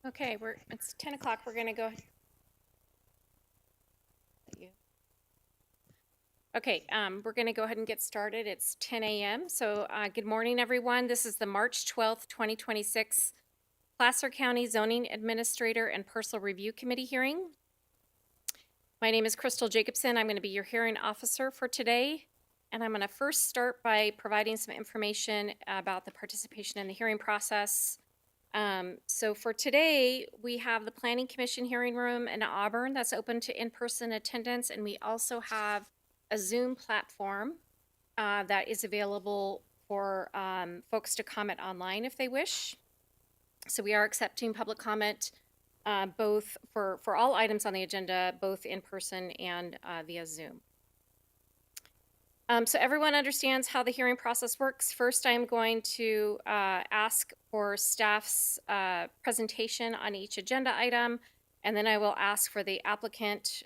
Okay, it's 10 o'clock. We're gonna go. Okay, we're gonna go ahead and get started. It's 10 a.m. So good morning, everyone. This is the March 12th, 2026 Placer County Zoning Administrator and Parcel Review Committee hearing. My name is Crystal Jacobson. I'm gonna be your hearing officer for today. And I'm gonna first start by providing some information about the participation in the hearing process. So for today, we have the Planning Commission hearing room in Auburn that's open to in-person attendance, and we also have a Zoom platform that is available for folks to comment online if they wish. So we are accepting public comment both for all items on the agenda, both in person and via Zoom. So everyone understands how the hearing process works. First, I'm going to ask for staff's presentation on each agenda item, and then I will ask for the applicant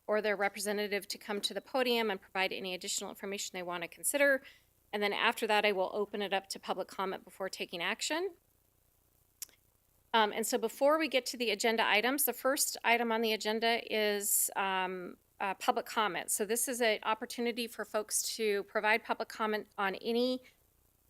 or their representative to come to the podium and provide any additional information they want to consider. And then after that, I will open it up to public comment before taking action. And so before we get to the agenda items, the first item on the agenda is public comment. So this is an opportunity for folks to provide public comment on any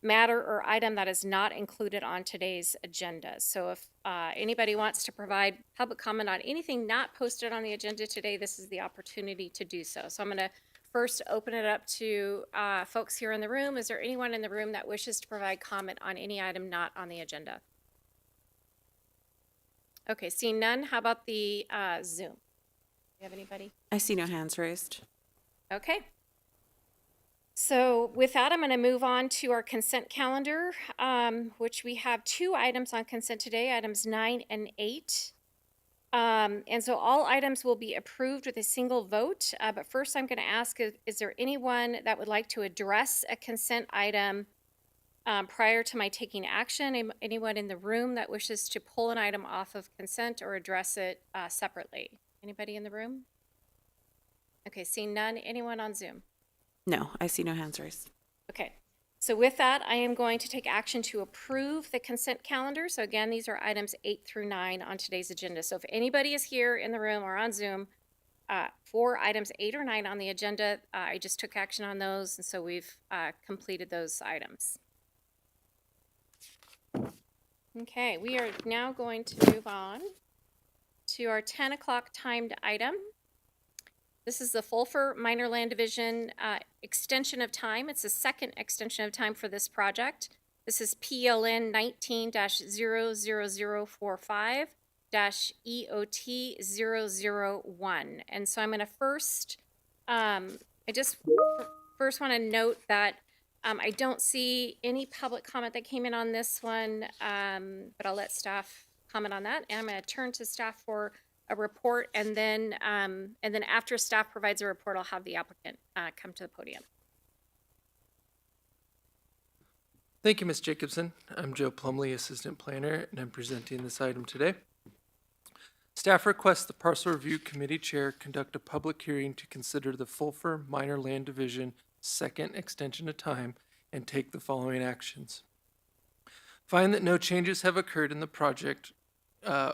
matter or item that is not included on today's agenda. So if anybody wants to provide public comment on anything not posted on the agenda today, this is the opportunity to do so. So I'm going to first open it up to folks here in the room. Is there anyone in the room that wishes to provide comment on any item not on the agenda? Okay, seeing none, how about the Zoom? You have anybody? I see no hands raised. Okay. So with that, I'm going to move on to our consent calendar, which we have two items on consent today, items 9 and 8. And so all items will be approved with a single vote. But first, I'm going to ask, is there anyone that would like to address a consent item prior to my taking action? Anyone in the room that wishes to pull an item off of consent or address it separately? Anybody in the room? Okay, seeing none. Anyone on Zoom? No, I see no hands raised. Okay, so with that, I am going to take action to approve the consent calendar. So again, these are items 8 through 9 on today's agenda. So if anybody is here in the room or on Zoom for items 8 or 9 on the agenda, I just took action on those, and so we've completed those items. Okay, we are now going to move on to our 10 o'clock timed item. This is the Fulfer Minor Land Division extension of time. It's the second extension of time for this project. This is PLN 19-00045-EOT001. And so I'm going to first, I just first want to note that I don't see any public comment that came in on this one, but I'll let staff comment on that. And I'm going to turn to staff for a report, and then after staff provides a report, I'll have the applicant come to the podium. Thank you, Ms. Jacobson. I'm Joe Plumley, Assistant Planner, and I'm presenting this item today. Staff requests the Parcel Review Committee Chair conduct a public hearing to consider the Fulfer Minor Land Division second extension of time and take the following actions. Find that no changes have occurred in the project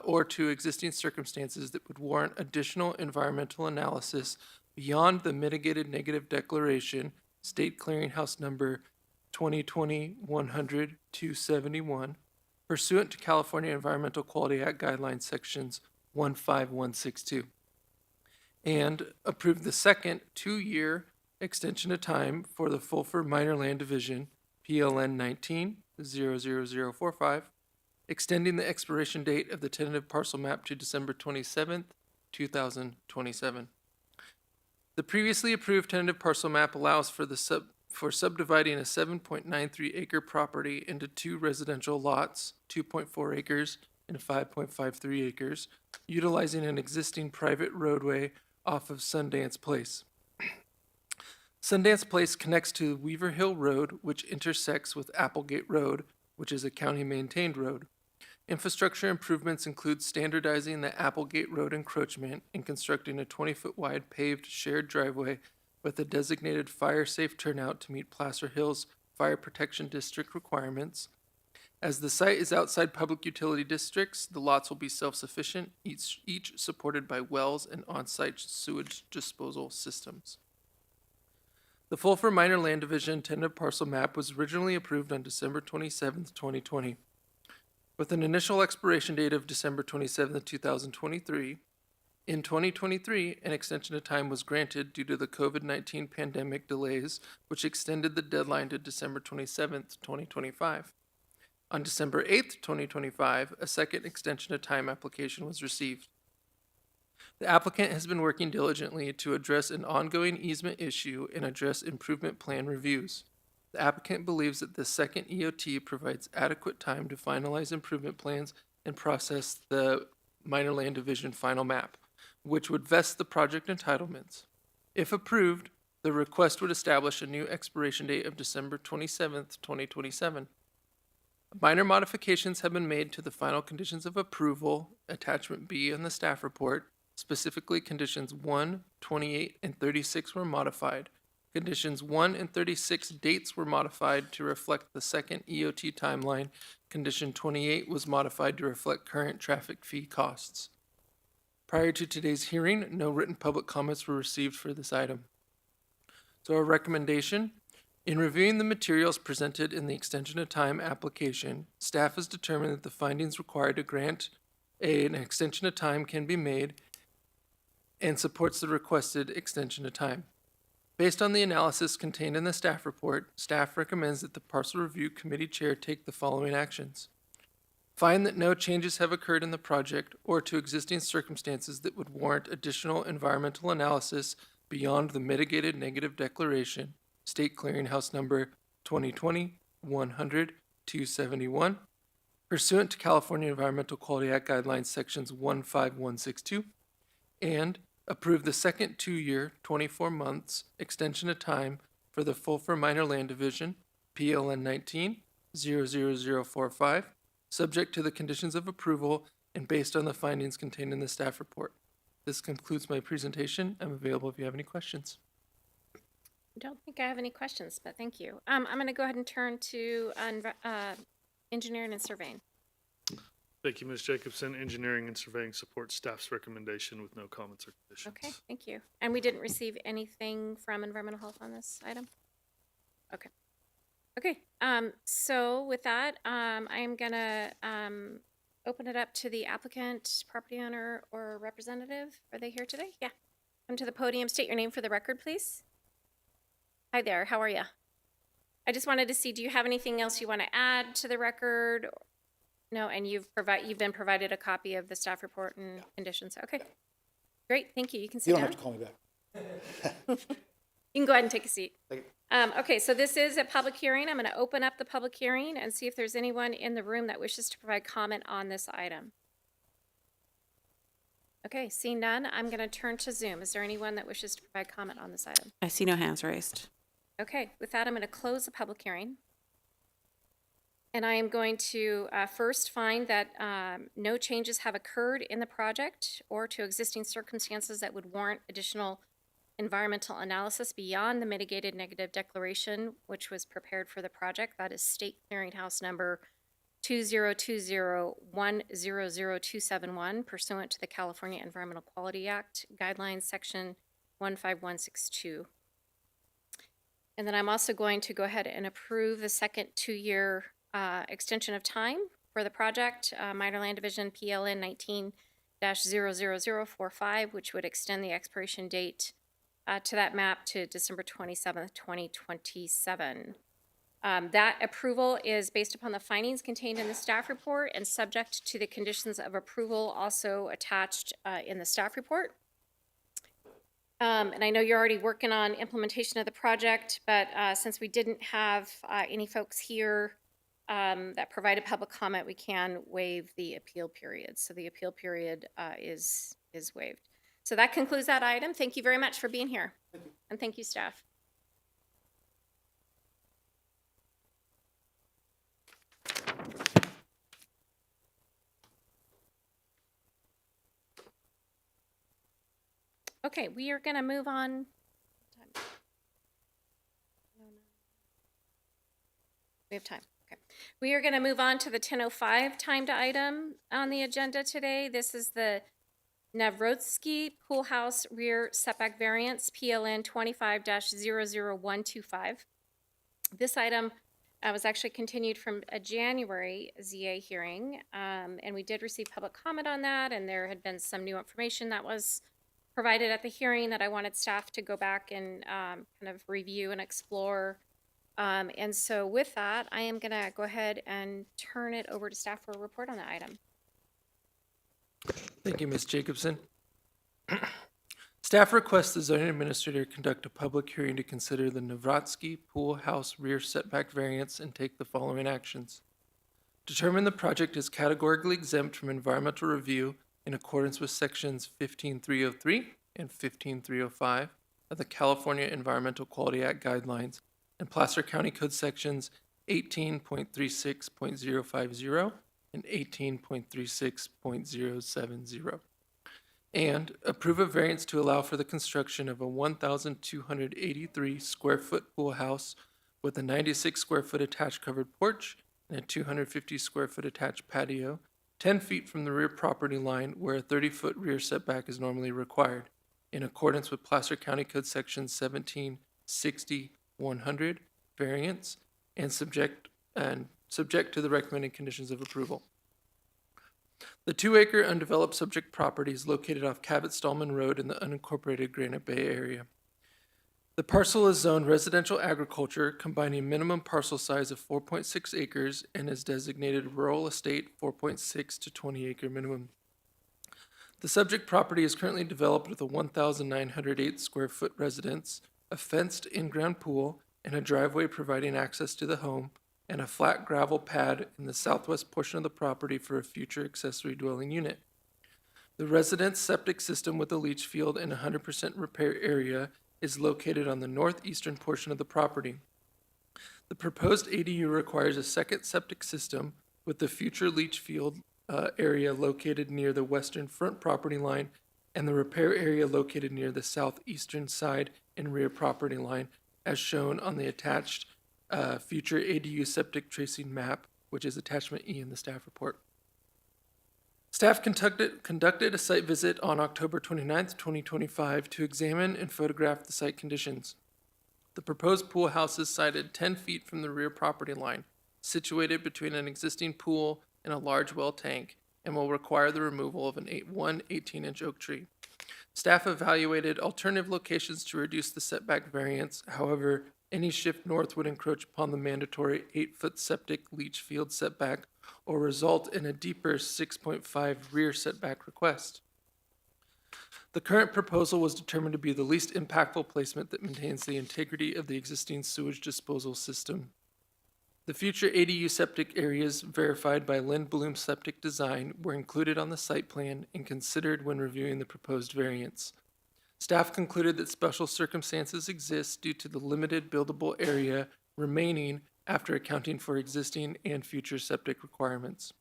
or to existing circumstances that would warrant additional environmental analysis beyond the mitigated negative declaration, State Clearinghouse Number 2020-100-271, pursuant to California Environmental Quality Act Guidelines Sections 15162, and approve the second 2-year extension of time for the Fulfer Minor Land Division, PLN 19-00045, extending the expiration date of the tentative parcel map to December 27th, 2027. The previously approved tentative parcel map allows for subdividing a 7.93 acre property into 2 residential lots, 2.4 acres and 5.53 acres, utilizing an existing private roadway off of Sundance Place. Sundance Place connects to Weaver Hill Road, which intersects with Applegate Road, which is a county-maintained road. Infrastructure improvements include standardizing the Applegate Road encroachment and constructing a 20-foot wide paved shared driveway with a designated fire-safe turnout to meet Placer Hills Fire Protection District requirements, As the site is outside public utility districts, the lots will be self-sufficient, each supported by wells and on-site sewage disposal systems. The Fulford Minor Land Division tentative parcel map was originally approved on December 27th, 2020. With an initial expiration date of December 27th, 2023, in 2023, an extension of time was granted due to the COVID-19 pandemic delays, which extended the deadline to December 27th, 2025. On December 8th, 2025, a second extension of time application was received. The applicant has been working diligently to address an ongoing easement issue and address improvement plan reviews. The applicant believes that the second EOT provides adequate time to finalize improvement plans and process the Minor Land Division final map, which would vest the project entitlements. If approved, the request would establish a new expiration date of December 27th, 2027. Minor modifications have been made to the final conditions of approval, attachment B in the staff report. Specifically, conditions 1, 28, and 36 were modified. Conditions 1 and 36 dates were modified to reflect the second EOT timeline. Condition 28 was modified to reflect current traffic fee costs. Prior to today's hearing, no written public comments were received for this item. So our recommendation: in reviewing the materials presented in the extension of time application, staff has determined that the findings required to grant an extension of time can be made and supports the requested extension of time. Based on the analysis contained in the staff report, staff recommends that the Parcel Review Committee Chair take the following actions. Find that no changes have occurred in the project or to existing circumstances that would warrant additional environmental analysis beyond the mitigated negative declaration, State Clearinghouse Number 2020-100-271, pursuant to California Environmental Quality Act Guidelines Sections 15162, and approve the second 2-year, 24 months extension of time for the Fulford Minor Land Division, PLN 19-00045, subject to the conditions of approval and based on the findings contained in the staff report. This concludes my presentation. I'm available if you have any questions. I don't think I have any questions, but thank you. I'm going to go ahead and turn to engineering and surveying. Thank you, Ms. Jacobson. Engineering and surveying supports staff's recommendation with no comments or conditions. Okay, thank you. And we didn't receive anything from environmental health on this item? Okay. Okay, so with that, I am gonna open it up to the applicant, property owner, or representative. Are they here today? Yeah. Come to the podium. State your name for the record, please. Hi there, how are you? I just wanted to see, do you have anything else you want to add to the record? No, and you've been provided a copy of the staff report and conditions. Okay, great, thank you. You can sit You down. don't have to call me back. You can go ahead and take a seat. Thank you. Okay, so this is a public hearing. I'm going to open up the public hearing and see if there's anyone in the room that wishes to provide comment on this item. Okay, seeing none, I'm going to turn to Zoom. Is there anyone that wishes to provide comment on this item? I see no hands raised. Okay, with that, I'm going to close the public hearing. And I am going to first find that no changes have occurred in the project or to existing circumstances that would warrant additional environmental analysis beyond the mitigated negative declaration, which was prepared for the project. That is State Clearinghouse Number 2020-100-271, pursuant to the California Environmental Quality Act Guidelines, Section 15162. And then I'm also going to go ahead and approve the second 2-year extension of time for the project, Minor Land Division PLN 19-00045, which would extend the expiration date to that map to December 27th, 2027. That approval is based upon the findings contained in the staff report and subject to the conditions of approval also attached in the staff report. And I know you're already working on implementation of the project, but since we didn't have any folks here that provided public comment, we can waive the appeal period. So the appeal period is waived. So that concludes that item. Thank you very much for being here. And thank you, staff. Okay, we are going to move on. We have time. We are going to move on to the 10:05 timed item on the agenda today. This is the Navrotsky Pool House Rear Setback Variance, PLN 25-00125. This item was actually continued from a January ZA hearing, and we did receive public comment on that, and there had been some new information that was provided at the hearing that I wanted staff to go back and kind of review and explore. And so with that, I am going to go ahead and turn it over to staff for a report on the item. Thank you, Ms. Jacobson. Staff requests the zoning administrator conduct a public hearing to consider the Navrotsky Pool House rear setback variance and take the following actions. Determine the project is categorically exempt from environmental review in accordance with sections 15303 and 15305 of the California Environmental Quality Act guidelines and Placer County Code sections 18.36.050 and 18.36.070. And approve a variance to allow for the construction of a 1,283 square foot pool house with a 96 square foot attached covered porch and a 250 square foot attached patio, 10 feet from the rear property line where a 30-foot rear setback is normally required, in accordance with Placer County Code Section 1760-100 variance and subject to the recommended conditions of approval. The 2-acre undeveloped subject property is located off Cabot-Stallman Road in the unincorporated Granite Bay area. The parcel is zoned residential agriculture, combining minimum parcel size of 4.6 acres and is designated rural estate 4.6 to 20-acre minimum. The subject property is currently developed with a 1,908 square foot residence, a fenced in-ground pool, and a driveway providing access to the home, and a flat gravel pad in the southwest portion of the property for a future accessory dwelling unit. The residence septic system with a leach field and 100% repair area is located on the northeastern portion of the property. The proposed ADU requires a second septic system with the future leach field area located near the western front property line and the repair area located near the southeastern side and rear property line, as shown on the attached future ADU septic tracing map, which is attachment E in the staff report. Staff conducted a site visit on October 29th, 2025 to examine and photograph the site conditions. The proposed pool house is sited 10 feet from the rear property line, situated between an existing pool and a large well tank, and will require the removal of one 18-inch oak tree. Staff evaluated alternative locations to reduce the setback variance. However, any shift north would encroach upon the mandatory 8-foot septic leach field setback or result in a deeper 6.5 rear setback request. The current proposal was determined to be the least impactful placement that maintains the integrity of the existing sewage disposal system. The future ADU septic areas verified by Lynn Bloom Septic Design were included on the site plan and considered when reviewing the proposed variance. Staff concluded that special circumstances exist due to the limited buildable area remaining after accounting for existing and future septic requirements.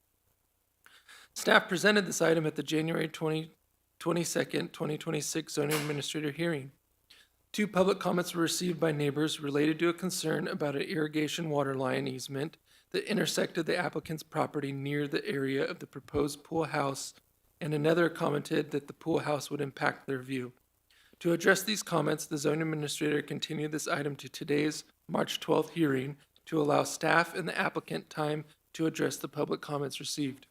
Staff presented this item at the January 22nd, 2026 zoning administrator hearing. 2 public comments were received by neighbors related to a concern about an irrigation water line easement that intersected the applicant's property near the area of the proposed pool house, and another commented that the pool house would impact their view. To address these comments, the zoning administrator continued this item to today's March 12th hearing to allow staff and the applicant time to address the public comments received.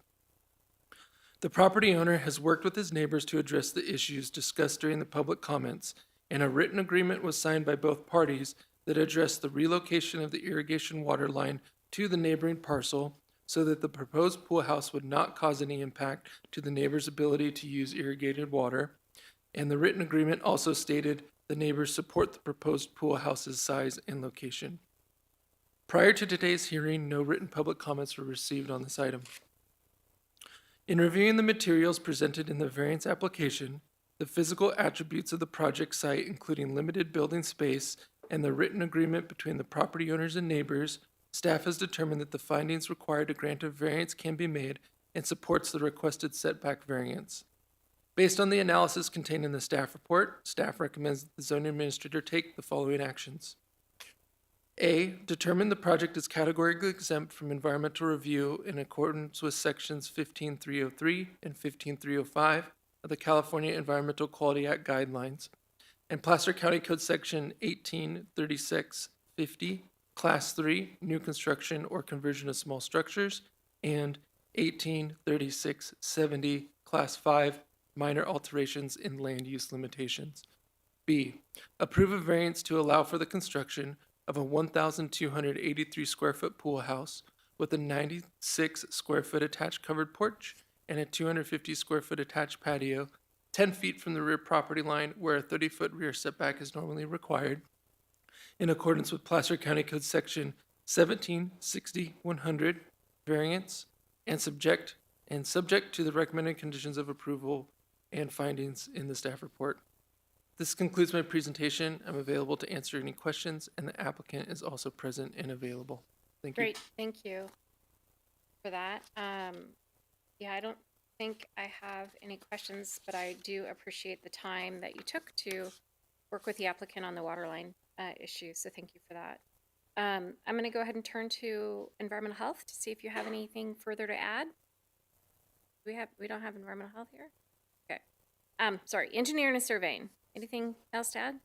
The property owner has worked with his neighbors to address the issues discussed during the public comments, and a written agreement was signed by both parties that addressed the relocation of the irrigation water line to the neighboring parcel so that the proposed pool house would not cause any impact to the neighbor's ability to use irrigated water. And the written agreement also stated the neighbors support the proposed pool house's size and location. Prior to today's hearing, no written public comments were received on this item. In reviewing the materials presented in the variance application, the physical attributes of the project site, including limited building space and the written agreement between the property owners and neighbors, staff has determined that the findings required to grant a variance can be made and supports the requested setback variance. Based on the analysis contained in the staff report, staff recommends that the zoning administrator take the following actions. A, determine the project is categorically exempt from environmental review in accordance with sections 15303 and 15305 of the California Environmental Quality Act guidelines and Placer County Code Section 183650, Class 3, new construction or conversion of small structures, and 183670, Class 5, minor alterations in land use limitations. B, approve a variance to allow for the construction of a 1,283 square foot pool house with a 96 square foot attached covered porch and a 250 square foot attached patio, 10 feet from the rear property line where a 30-foot rear setback is normally required, in accordance with Placer County Code Section 1760-100 variance and subject to the recommended conditions of approval and findings in the staff report. This concludes my presentation. I'm available to answer any questions, and the applicant is also present and available. Thank you. Great, thank you for that. Yeah, I don't think I have any questions, but I do appreciate the time that you took to work with the applicant on the water line issue, so thank you for that. I'm going to go ahead and turn to environmental health to see if you have anything further to add. We don't have environmental health here? Okay. Sorry, engineering and surveying. Anything else to add?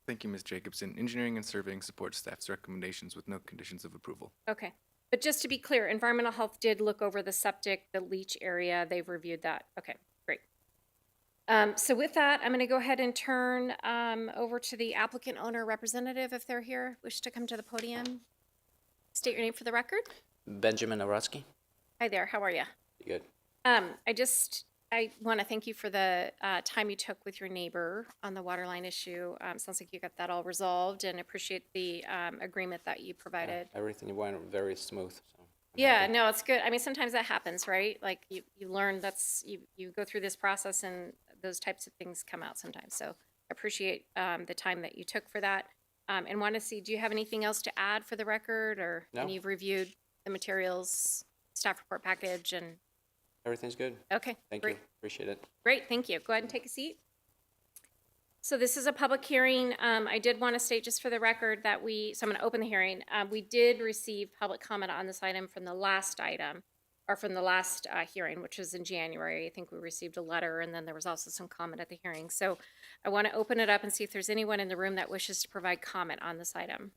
Thank you, Ms. Jacobson. Engineering and surveying supports staff's recommendations with no conditions of approval. Okay, but just to be clear, environmental health did look over the septic, the leach area, they've reviewed that. Okay, great. So with that, I'm gonna go ahead and turn over to the applicant owner representative if they're here, wish to come to the podium. State your name for the record. Benjamin Arotsky. Hi there, how are you? Good. I want to thank you for the time you took with your neighbor on the water line issue. Sounds like you got that all resolved and appreciate the agreement that you provided. Everything went very smooth. So I'm Yeah, happy. no, it's good. I mean, sometimes that happens, right? Like you learn you go through this process and those types of things come out sometimes. So appreciate the time that you took for that. And want to see, do you have anything else to add for the record or No. and you've reviewed the materials, staff report package and Everything's good. okay, Thank great. you. Appreciate it. Great, thank you. Go ahead and take a seat. So this is a public hearing. I did want to state just for the record that so I'm going to open the hearing. We did receive public comment on this item from the last item, or from the last hearing, which was in January. I think we received a letter, and then there was also some comment at the hearing. So I want to open it up and see if there's anyone in the room that wishes to provide comment on this item.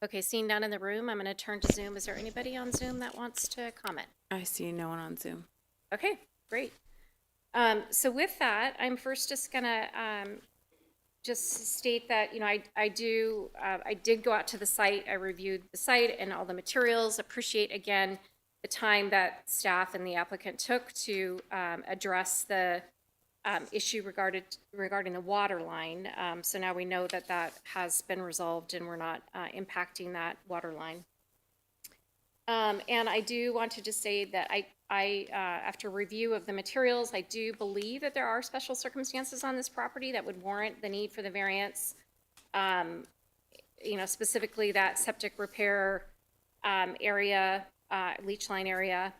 Okay, seeing none in the room, I'm going to turn to Zoom. Is there anybody on Zoom that wants to comment? I see no one on Zoom. Okay, great. So with that, I'm first just gonna just state that, you know, I did go out to the site. I reviewed the site and all the materials. Appreciate, again, the time that staff and the applicant took to address the issue regarding the water line. So now we know that that has been resolved and we're not impacting that water line. And I do want to just say that after review of the materials, I do believe that there are special circumstances on this property that would warrant the need for the variance. You know, specifically that septic repair area, leach line area,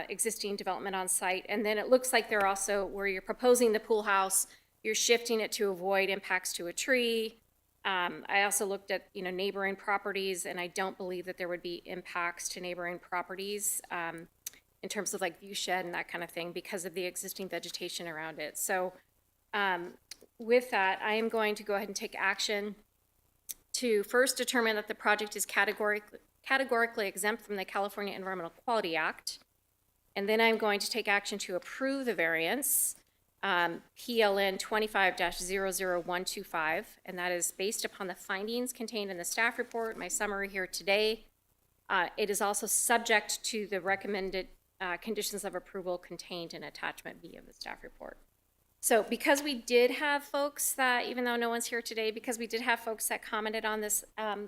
existing development on site. And then it looks like they're also, where you're proposing the pool house, you're shifting it to avoid impacts to a tree. I also looked at, you know, neighboring properties, and I don't believe that there would be impacts to neighboring properties in terms of like view shed and that kind of thing because of the existing vegetation around it. So with that, I am going to go ahead and take action to first determine that the project is categorically exempt from the California Environmental Quality Act. And then I'm going to take action to approve the variance, PLN 25-00125, and that is based upon the findings contained in the staff report, my summary here today. It is also subject to the recommended conditions of approval contained in attachment B of the staff report. So because we did have folks that, even though no one's here today, because we did have folks that commented on this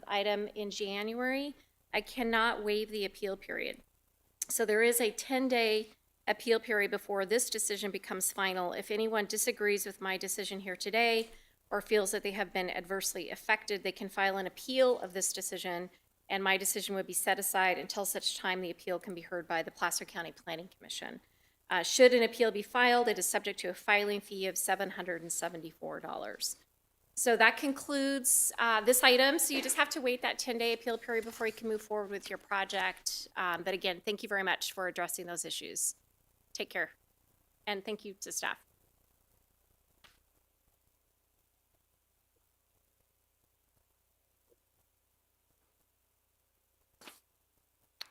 item in January, I cannot waive the appeal period. So there is a 10-day appeal period before this decision becomes final. If anyone disagrees with my decision here today or feels that they have been adversely affected, they can file an appeal of this decision, and my decision would be set aside until such time the appeal can be heard by the Placer County Planning Commission. Should an appeal be filed, it is subject to a filing fee of $774. So that concludes this item. So you just have to wait that 10-day appeal period before you can move forward with your project. But again, thank you very much for addressing those issues. Take care. And thank you to staff.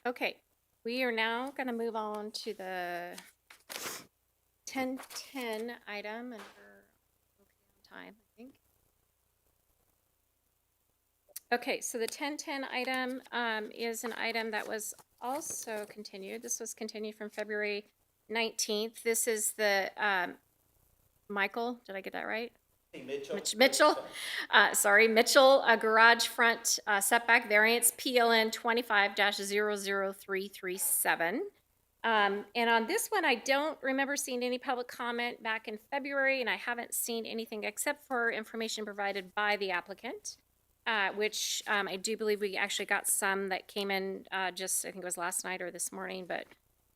Okay, we are now going to move on to the 10:10 item, and we're okay on time, I think. Okay, so the 10:10 item is an item that was also continued. This was continued from February 19th. This is the, Michael, did I get that right? Mitchell, sorry, Mitchell, garage front setback variance, PLN 25-00337. And on this one, I don't remember seeing any public comment back in February, and I haven't seen anything except for information provided by the applicant, which I do believe we actually got some that came in just, I think it was last night or this morning, but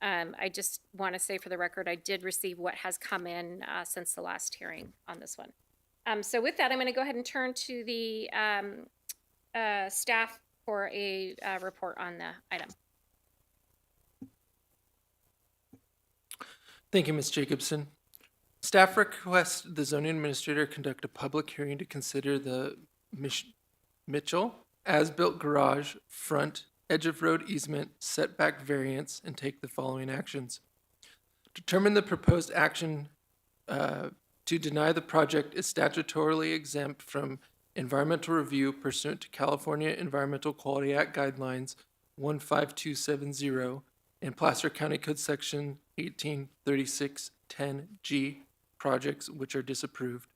I just want to say for the record, I did receive what has come in since the last hearing on this one. So with that, I'm going to go ahead and turn to the staff for a report on the item. Thank you, Ms. Jacobson. Staff requests the zoning administrator conduct a public hearing to consider the Mitchell as-built garage front edge of road easement setback variance and take the following actions. Determine the proposed action to deny the project is statutorily exempt from environmental review pursuant to California Environmental Quality Act Guidelines 15270 and Placer County Code Section 183610G projects which are disapproved.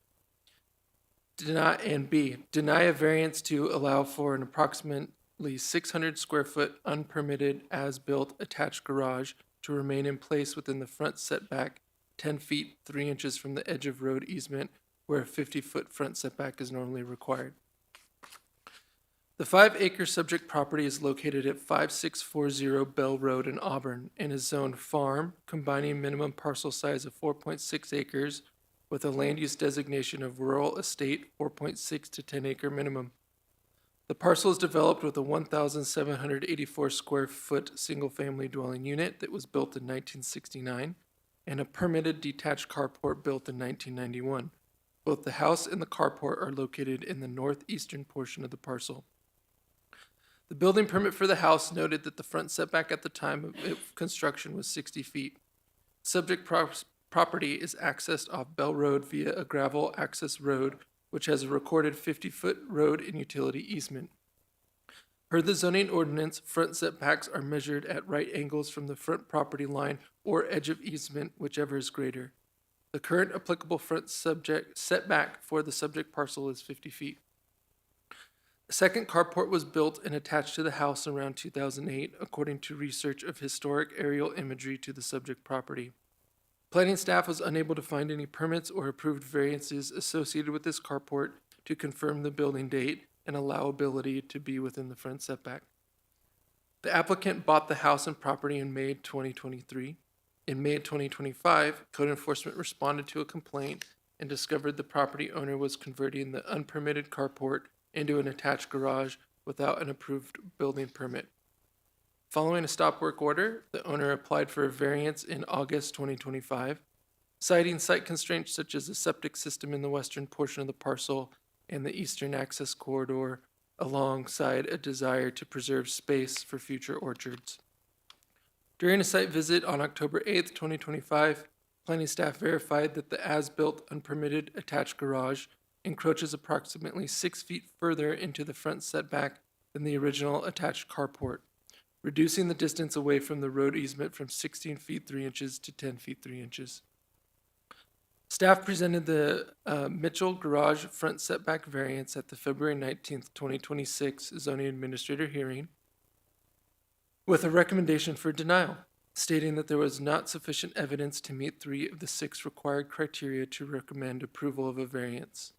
Deny a variance to allow for an approximately 600 square foot unpermitted as-built attached garage to remain in place within the front setback 10 feet 3 inches from the edge of road easement where a 50-foot front setback is normally required. The 5-acre subject property is located at 5640 Bell Road in Auburn and is zoned farm, combining minimum parcel size of 4.6 acres with a land use designation of rural estate 4.6 to 10 acre minimum. The parcel is developed with a 1,784 square foot single-family dwelling unit that was built in 1969 and a permitted detached carport built in 1991. Both the house and the carport are located in the northeastern portion of the parcel. The building permit for the house noted that the front setback at the time of construction was 60 feet. Subject property is accessed off Bell Road via a gravel access road, which has a recorded 50-foot road and utility easement. Per the zoning ordinance, front setbacks are measured at right angles from the front property line or edge of easement, whichever is greater. The current applicable front subject setback for the subject parcel is 50 feet. A second carport was built and attached to the house around 2008, according to research of historic aerial imagery to the subject property. Planning staff was unable to find any permits or approved variances associated with this carport to confirm the building date and allowability to be within the front setback. The applicant bought the house and property in May 2023. In May 2025, code enforcement responded to a complaint and discovered the property owner was converting the unpermitted carport into an attached garage without an approved building permit. Following a stop work order, the owner applied for a variance in August 2025, citing site constraints such as a septic system in the western portion of the parcel and the eastern access corridor, alongside a desire to preserve space for future orchards. During a site visit on October 8th, 2025, planning staff verified that the as-built unpermitted attached garage encroaches approximately 6 feet further into the front setback than the original attached carport, reducing the distance away from the road easement from 16 feet 3 inches to 10 feet 3 inches. Staff presented the Mitchell garage front setback variance at the February 19th, 2026 zoning administrator hearing with a recommendation for denial, stating that there was not sufficient evidence to meet 3 of the 6 required criteria to recommend approval of a variance.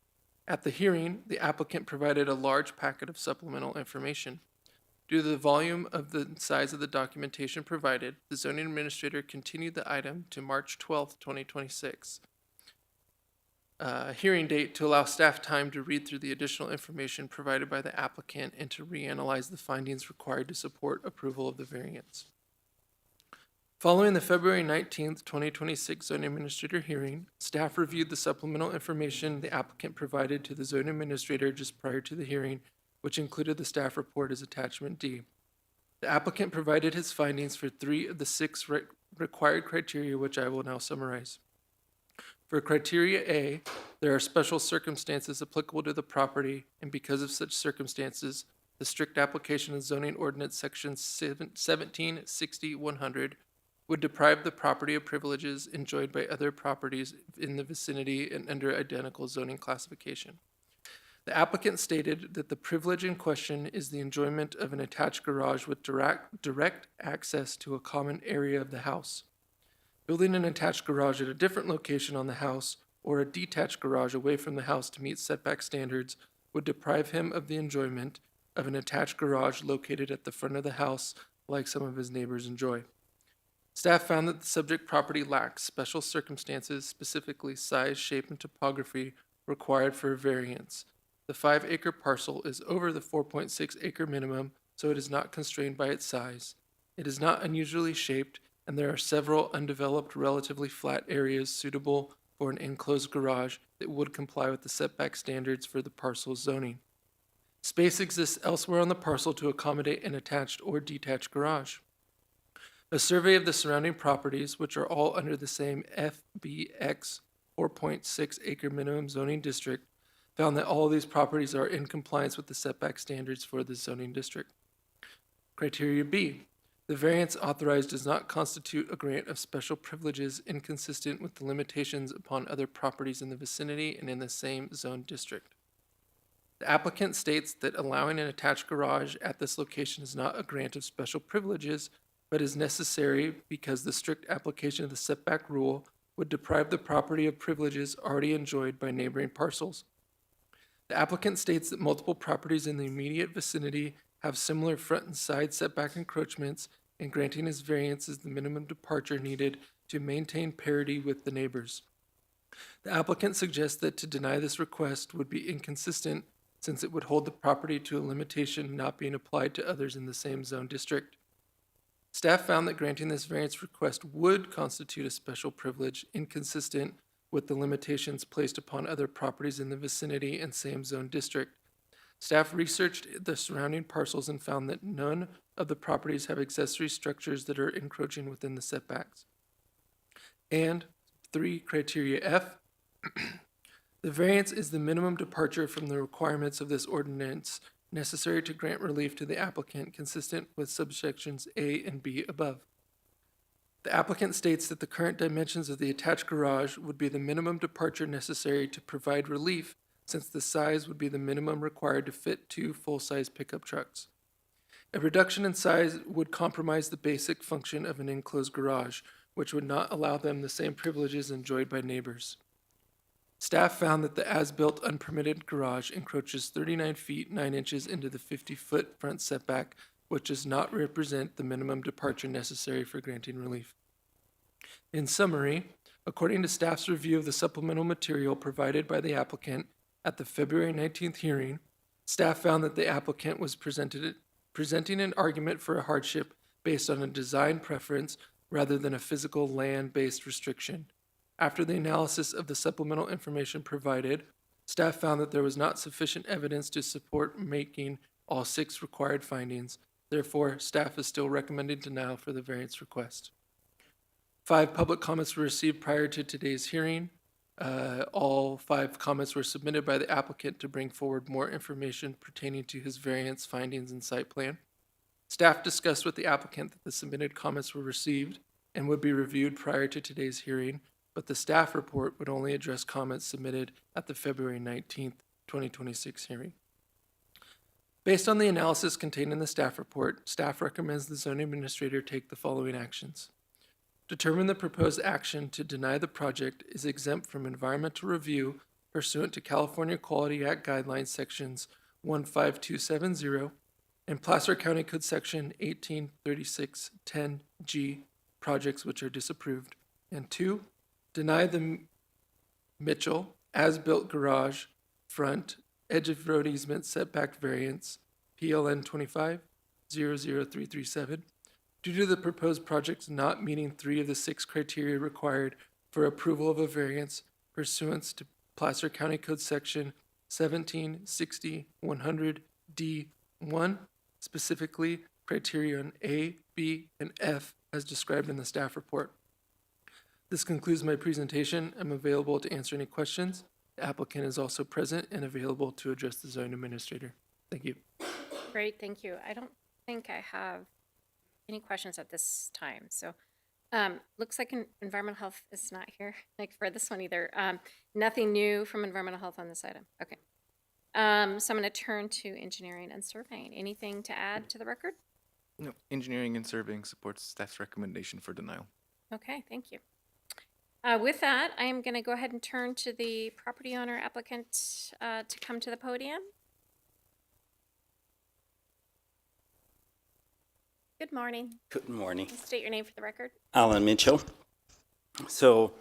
At the hearing, the applicant provided a large packet of supplemental information. Due to the volume of the size of the documentation provided, the zoning administrator continued the item to March 12th, 2026. hearing date to allow staff time to read through the additional information provided by the applicant and to reanalyze the findings required to support approval of the variance. Following the February 19th, 2026 zoning administrator hearing, staff reviewed the supplemental information the applicant provided to the zoning administrator just prior to the hearing, which included the staff report as attachment D. The applicant provided his findings for 3 of the 6 required criteria, which I will now summarize. For criteria A, there are special circumstances applicable to the property, and because of such circumstances, the strict application of zoning ordinance section 1760-100 would deprive the property of privileges enjoyed by other properties in the vicinity and under identical zoning classification. The applicant stated that the privilege in question is the enjoyment of an attached garage with direct access to a common area of the house. Building an attached garage at a different location on the house or a detached garage away from the house to meet setback standards would deprive him of the enjoyment of an attached garage located at the front of the house like some of his neighbors enjoy. Staff found that the subject property lacks special circumstances, specifically size, shape, and topography required for a variance. The 5-acre parcel is over the 4.6-acre minimum, so it is not constrained by its size. It is not unusually shaped, and there are several undeveloped, relatively flat areas suitable for an enclosed garage that would comply with the setback standards for the parcel's zoning. Space exists elsewhere on the parcel to accommodate an attached or detached garage. A survey of the surrounding properties, which are all under the same FBX 4.6-acre minimum zoning district, found that all of these properties are in compliance with the setback standards for the zoning district. Criteria B, the variance authorized does not constitute a grant of special privileges inconsistent with the limitations upon other properties in the vicinity and in the same zone district. The applicant states that allowing an attached garage at this location is not a grant of special privileges, but is necessary because the strict application of the setback rule would deprive the property of privileges already enjoyed by neighboring parcels. The applicant states that multiple properties in the immediate vicinity have similar front and side setback encroachments, and granting his variance is the minimum departure needed to maintain parity with the neighbors. The applicant suggests that to deny this request would be inconsistent since it would hold the property to a limitation not being applied to others in the same zone district. Staff found that granting this variance request would constitute a special privilege inconsistent with the limitations placed upon other properties in the vicinity and same zone district. Staff researched the surrounding parcels and found that none of the properties have accessory structures that are encroaching within the setbacks. And 3, criteria F, the variance is the minimum departure from the requirements of this ordinance necessary to grant relief to the applicant consistent with subsections A and B above. The applicant states that the current dimensions of the attached garage would be the minimum departure necessary to provide relief since the size would be the minimum required to fit 2 full-size pickup trucks. A reduction in size would compromise the basic function of an enclosed garage, which would not allow them the same privileges enjoyed by neighbors. Staff found that the as-built unpermitted garage encroaches 39 feet 9 inches into the 50-foot front setback, which does not represent the minimum departure necessary for granting relief. In summary, according to staff's review of the supplemental material provided by the applicant at the February 19th hearing, staff found that the applicant was presenting an argument for a hardship based on a design preference rather than a physical land-based restriction. After the analysis of the supplemental information provided, staff found that there was not sufficient evidence to support making all 6 required findings. Therefore, staff is still recommending denial for the variance request. 5 public comments were received prior to today's hearing. All 5 comments were submitted by the applicant to bring forward more information pertaining to his variance findings and site plan. Staff discussed with the applicant that the submitted comments were received and would be reviewed prior to today's hearing, but the staff report would only address comments submitted at the February 19th, 2026 hearing. Based on the analysis contained in the staff report, staff recommends the zoning administrator take the following actions. Determine the proposed action to deny the project is exempt from environmental review pursuant to California Quality Act Guidelines Sections 15270 and Placer County Code Section 183610G, projects which are disapproved. And 2, deny the Mitchell as-built garage, front, edge of road easement setback variance, PLN 25-00337, due to the proposed projects not meeting 3 of the 6 criteria required for approval of a variance pursuant to Placer County Code Section 1760-100D1, specifically criterion A, B, and F as described in the staff report. This concludes my presentation. I'm available to answer any questions. The applicant is also present and available to address the zoning administrator. Thank you. Great, thank you. I don't think I have any questions at this time, so. Looks like environmental health is not here, like for this one either. Nothing new from environmental health on this item. Okay. So I'm going to turn to engineering and surveying. Anything to add to the record? No, engineering and surveying supports staff's recommendation for denial. Okay, thank you. With that, I am going to go ahead and turn to the property owner applicant to come to the podium. Good morning. Good morning. State your name for the record. Alan Mitchell. So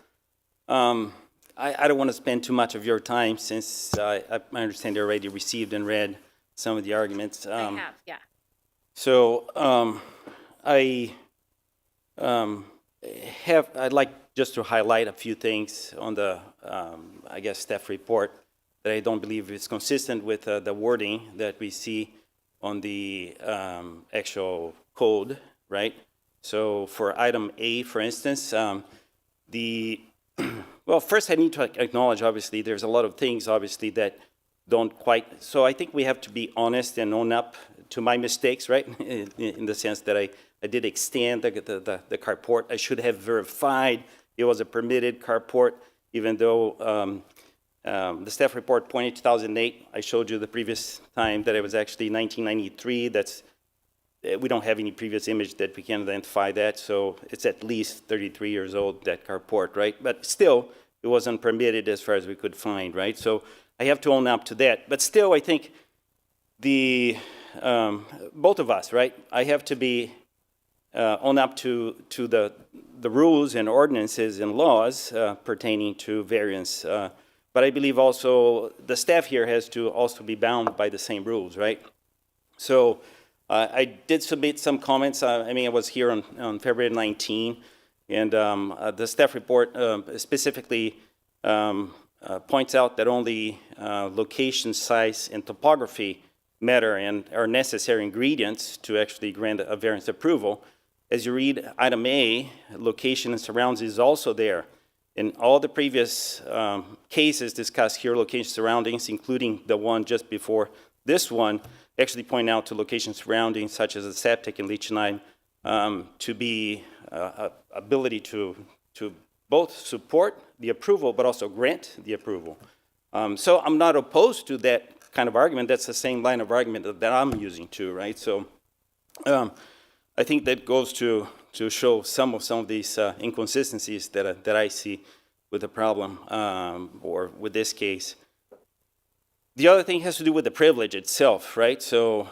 I don't want to spend too much of your time since I understand you already received and read some of the arguments. I have, yeah. So I'd like just to highlight a few things on the, I guess, staff report that I don't believe is consistent with the wording that we see on the actual code, right? So for item A, for instance, well, first I need to acknowledge, obviously, there's a lot of things, obviously, that don't quite, so I think we have to be honest and own up to my mistakes, right? In the sense that I did extend the carport. I should have verified it was a permitted carport, even though the staff report pointed 2008. I showed you the previous time that it was actually 1993. That's, we don't have any previous image that we can identify that, so it's at least 33 years old, that carport, right? But still, it wasn't permitted as far as we could find, right? So I have to own up to that. But still, I think the, both of us, right? I have to be own up to the rules and ordinances and laws pertaining to variance. But I believe also the staff here has to also be bound by the same rules, right? So I did submit some comments. I mean, I was here on February 19, and the staff report specifically points out that only location, size, and topography matter and are necessary ingredients to actually grant a variance approval. As you read item A, location and surrounds is also there. In all the previous cases discussed here, location surroundings, including the one just before this one, actually point out to location surroundings such as a septic and leach line to be ability to both support the approval but also grant the approval. So I'm not opposed to that kind of argument. That's the same line of argument that I'm using too, right? So I think that goes to show some of these inconsistencies that I see with the problem or with this case. The other thing has to do with the privilege itself, right? So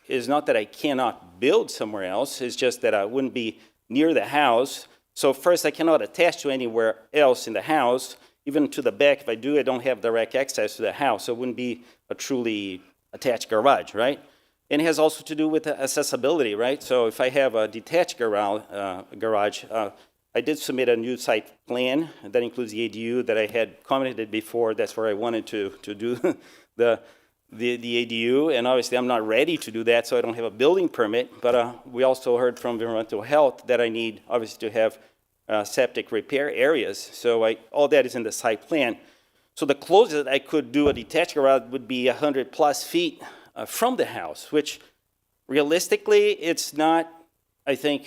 it's not that I cannot build somewhere else, it's just that I wouldn't be near the house. So first, I cannot attach to anywhere else in the house. Even to the back, if I do, I don't have direct access to the house, so it wouldn't be a truly attached garage, right? And it has also to do with accessibility, right? So if I have a detached garage, I did submit a new site plan that includes the ADU that I had commented before. That's where I wanted to do the ADU, and obviously I'm not ready to do that, so I don't have a building permit. But we also heard from environmental health that I need, obviously, to have septic repair areas. So all that is in the site plan. So the closest I could do a detached garage would be 100 plus feet from the house, which realistically, it's not, I think,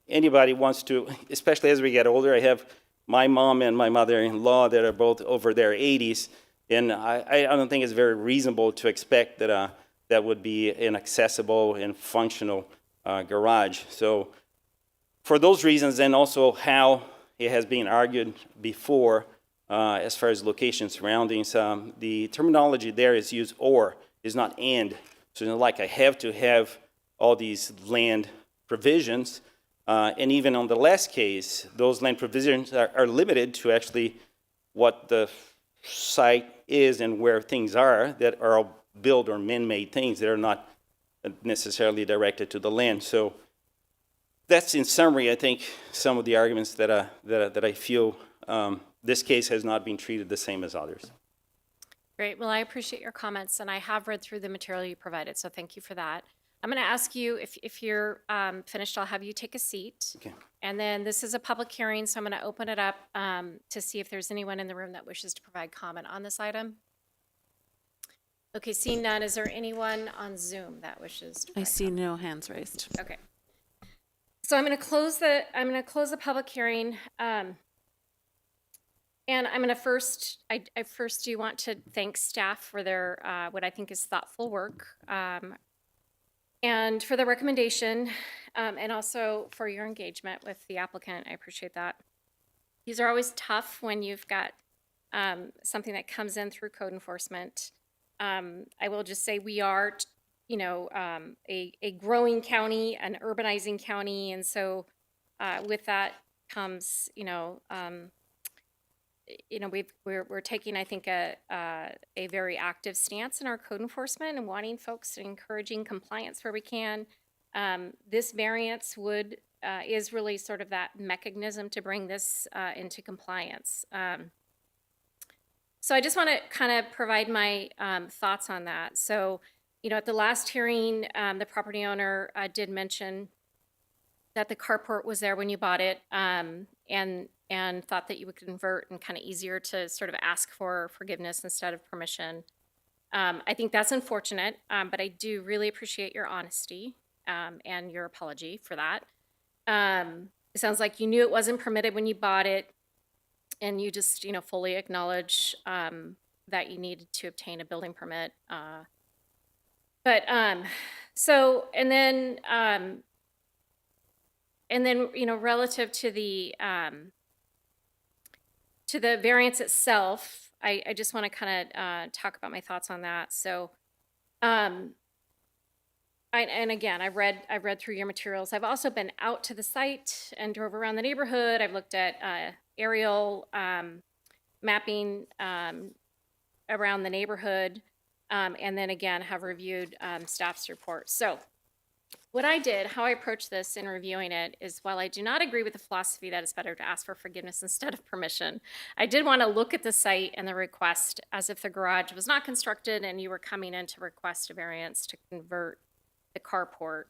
anybody wants to, especially as we get older. I have my mom and my mother-in-law that are both over their 80s, and I don't think it's very reasonable to expect that that would be an accessible and functional garage. So for those reasons, and also how it has been argued before as far as location surroundings, the terminology there is used or, is not and. So it's not like I have to have all these land provisions. And even on the last case, those land provisions are limited to actually what the site is and where things are that are all built or man-made things that are not necessarily directed to the land. So that's in summary, I think, some of the arguments that I feel this case has not been treated the same as others. Great. Well, I appreciate your comments, and I have read through the material you provided, so thank you for that. I'm going to ask you, if you're finished, I'll have you take a seat. Okay. And then this is a public hearing, so I'm going to open it up to see if there's anyone in the room that wishes to provide comment on this item. Okay, seeing none, is there anyone on Zoom that wishes to I provide see no hands raised. Okay. So I'm going to close the public hearing. And I'm going to first, I first do want to thank staff for their, what I think is thoughtful work, and for the recommendation, and also for your engagement with the applicant. I appreciate that. These are always tough when you've got something that comes in through code enforcement. I will just say we are, a growing county, an urbanizing county, and so with that comes, we're taking, I think, a very active stance in our code enforcement and wanting folks and encouraging compliance where we can. This variance is really sort of that mechanism to bring this into compliance. So I just want to kind of provide my thoughts on that. So, at the last hearing, the property owner did mention that the carport was there when you bought it, and thought that you would convert and kind of easier to sort of ask for forgiveness instead of permission. I think that's unfortunate, but I do really appreciate your honesty and your apology for that. It sounds like you knew it wasn't permitted when you bought it, and you just, fully acknowledge that you needed to obtain a building permit. Relative to the variance itself, I just want to kind of talk about my thoughts on that. So, and again, I've read through your materials. I've also been out to the site and drove around the neighborhood. I've looked at aerial mapping around the neighborhood, and then again have reviewed staff's report. So what I did, how I approached this in reviewing it, is while I do not agree with the philosophy that it's better to ask for forgiveness instead of permission, I did want to look at the site and the request as if the garage was not constructed and you were coming in to request a variance to convert the carport.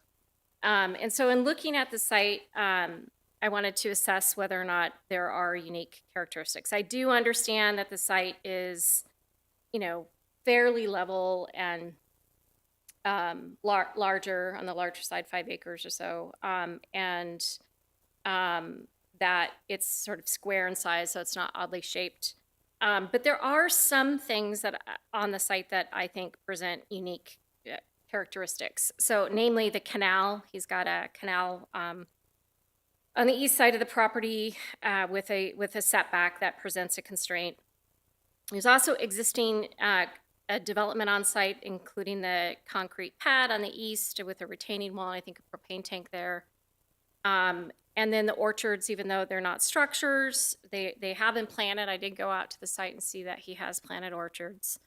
And so in looking at the site, I wanted to assess whether or not there are unique characteristics. I do understand that the site is, fairly level and larger, on the larger side, 5 acres or so, and that it's sort of square in size, so it's not oddly shaped. But there are some things that on the site that I think present unique characteristics. So namely the canal. He's got a canal on the east side of the property with a setback that presents a constraint. There's also existing a development on site, including the concrete pad on the east with a retaining wall, I think a propane tank there. And then the orchards, even though they're not structures, they have been planted. I did go out to the site and see that he has planted orchards.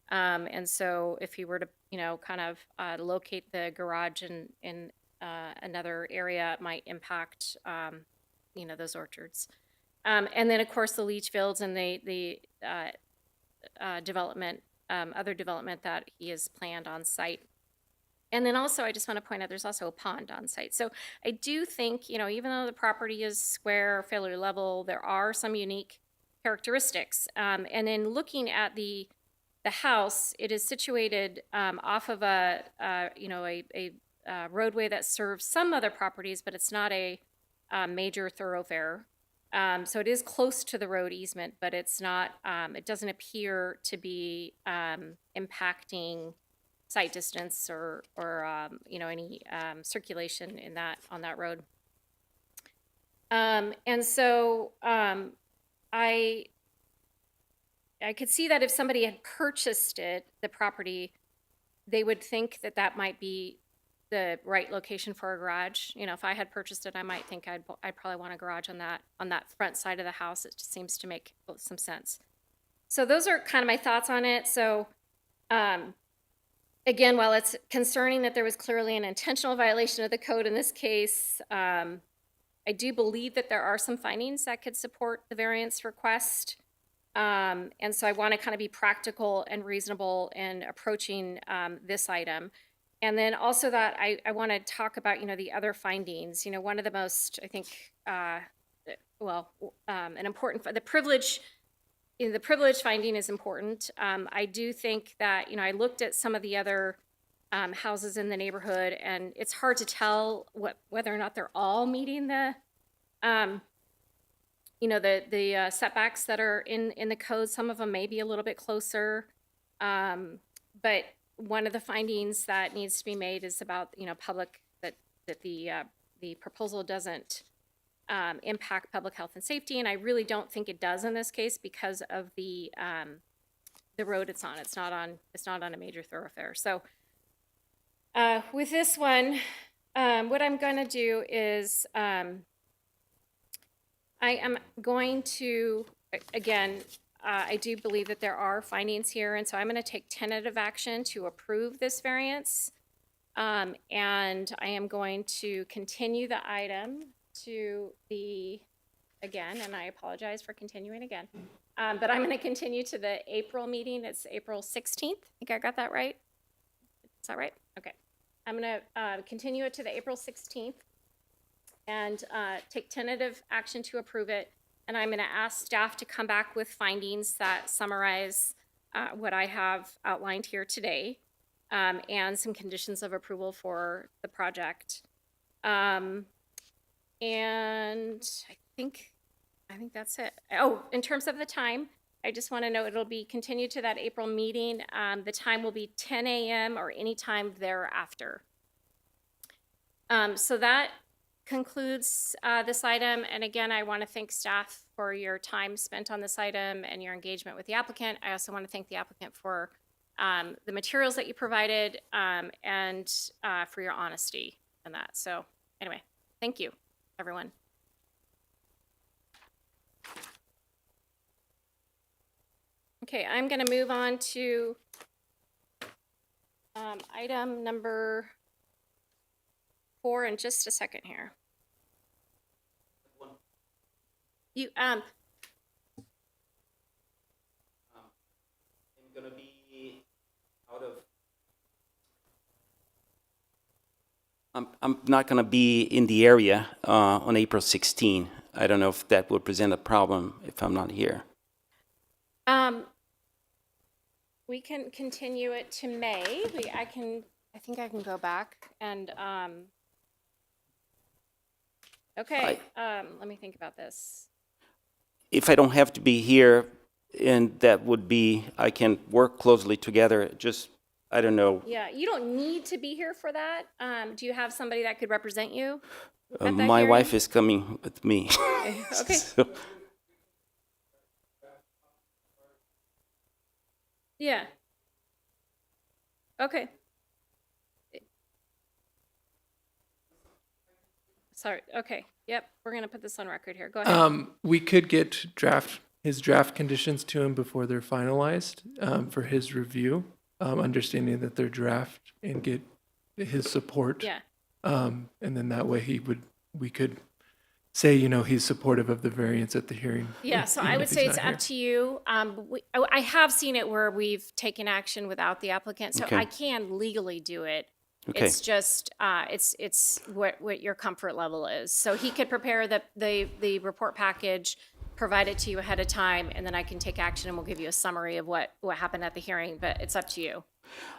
And so if he were to, kind of locate the garage in another area, it might impact, those orchards. And then, of course, the leach fields and the development, other development that he has planned on site. And then also, I just want to point out, there's also a pond on site. So I do think, even though the property is square, fairly level, there are some unique characteristics. And in looking at the house, it is situated off of a roadway that serves some other properties, but it's not a major thoroughfare. So it is close to the road easement, but it's not, it doesn't appear to be impacting site distance or any circulation on that road. And so I could see that if somebody had purchased the property, they would think that might be the right location for a garage. If I had purchased it, I might think I'd probably want a garage on that front side of the house. It just seems to make some sense. So those are kind of my thoughts on it. So, again, while it's concerning that there was clearly an intentional violation of the code in this case, I do believe that there are some findings that could support the variance request. And so I want to kind of be practical and reasonable in approaching this item. And then also that I want to talk about, the other findings. One of the most, I think, an important, the privilege finding is important. I do think that, I looked at some of the other houses in the neighborhood, and it's hard to tell whether or not they're all meeting the setbacks that are in the code. Some of them may be a little bit closer. But one of the findings that needs to be made is about, public, that the proposal doesn't impact public health and safety. And I really don't think it does in this case because of the road it's on. It's not on a major thoroughfare. So with this one, what I'm going to do is I am going to, again, I do believe that there are findings here, and so I'm going to take tentative action to approve this variance. And I am going to continue the item to again, and I apologize for continuing again, but I'm going to continue to the April meeting. It's April 16th. I think I got that right. Is that right? Okay. I'm going to continue it to the April 16th and take tentative action to approve it. And I'm going to ask staff to come back with findings that summarize what I have outlined here today, and some conditions of approval for the project. And I think that's it. Oh, in terms of the time, I just want to know it'll be continued to that April meeting. The time will be 10 a.m. or any time thereafter. So that concludes this item. And again, I want to thank staff for your time spent on this item and your engagement with the applicant. I also want to thank the applicant for the materials that you provided, and for your honesty in that. So anyway, thank you, everyone. Okay, I'm going to move on to item number 4 in just a second here. You I'm gonna be out of. I'm not gonna be in the area on April 16. I don't know if that would present a problem if I'm not here. We can continue it to May. I think I can go back and okay. Let me think about this. If I don't have to be here, and that would be, I can work closely together, just, I don't know. Yeah, you don't need to be here for that. Do you have somebody that could represent you at that My hearing? wife is coming with me. Okay. So, Yeah. Okay. Sorry. Okay. Yep. We're gonna put this on record here. Go ahead. We could get his draft conditions to him before they're finalized, for his review, understanding that they're draft, and get his support. Yeah. And then that way we could say, he's supportive of the variance at the hearing. Yeah, so even I if would he's say not it's here. up to you. I have seen it where we've taken action without the applicant, so Okay. I can legally do it. Okay. It's just, it's what your comfort level is. So he could prepare the report package, provide it to you ahead of time, and then I can take action and we'll give you a summary of what happened at the hearing, but it's up to you.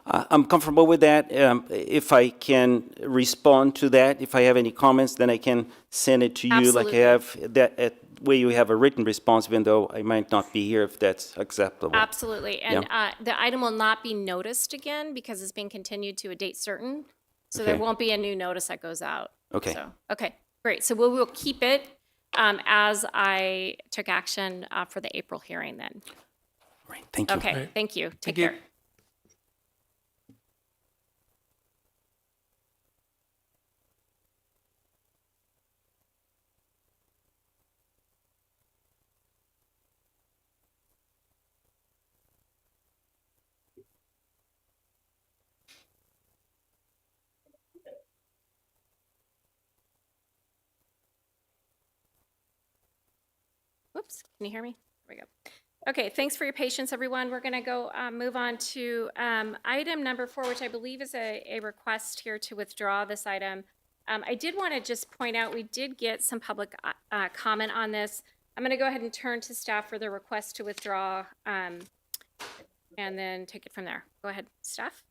I'm comfortable with that. If I can respond to that, if I have any comments, then I can send it to you like I Absolutely. have, that way you have a written response, even though I might not be here, if that's acceptable. Absolutely. And the item will not be noticed again because it's being continued to a date certain. So there Okay. won't be a new notice that goes out. Okay. So, okay, great. So we will keep it as I took action for the April hearing then. Right, thank you. Okay, Right. thank you. Take Thank you. care. Oops, can you hear me? There we go. Okay, thanks for your patience, everyone. We're going to go move on to item number 4, which I believe is a request here to withdraw this item. I did want to just point out we did get some public comment on this. I'm going to go ahead and turn to staff for the request to withdraw and then take it from there. Go ahead, staff.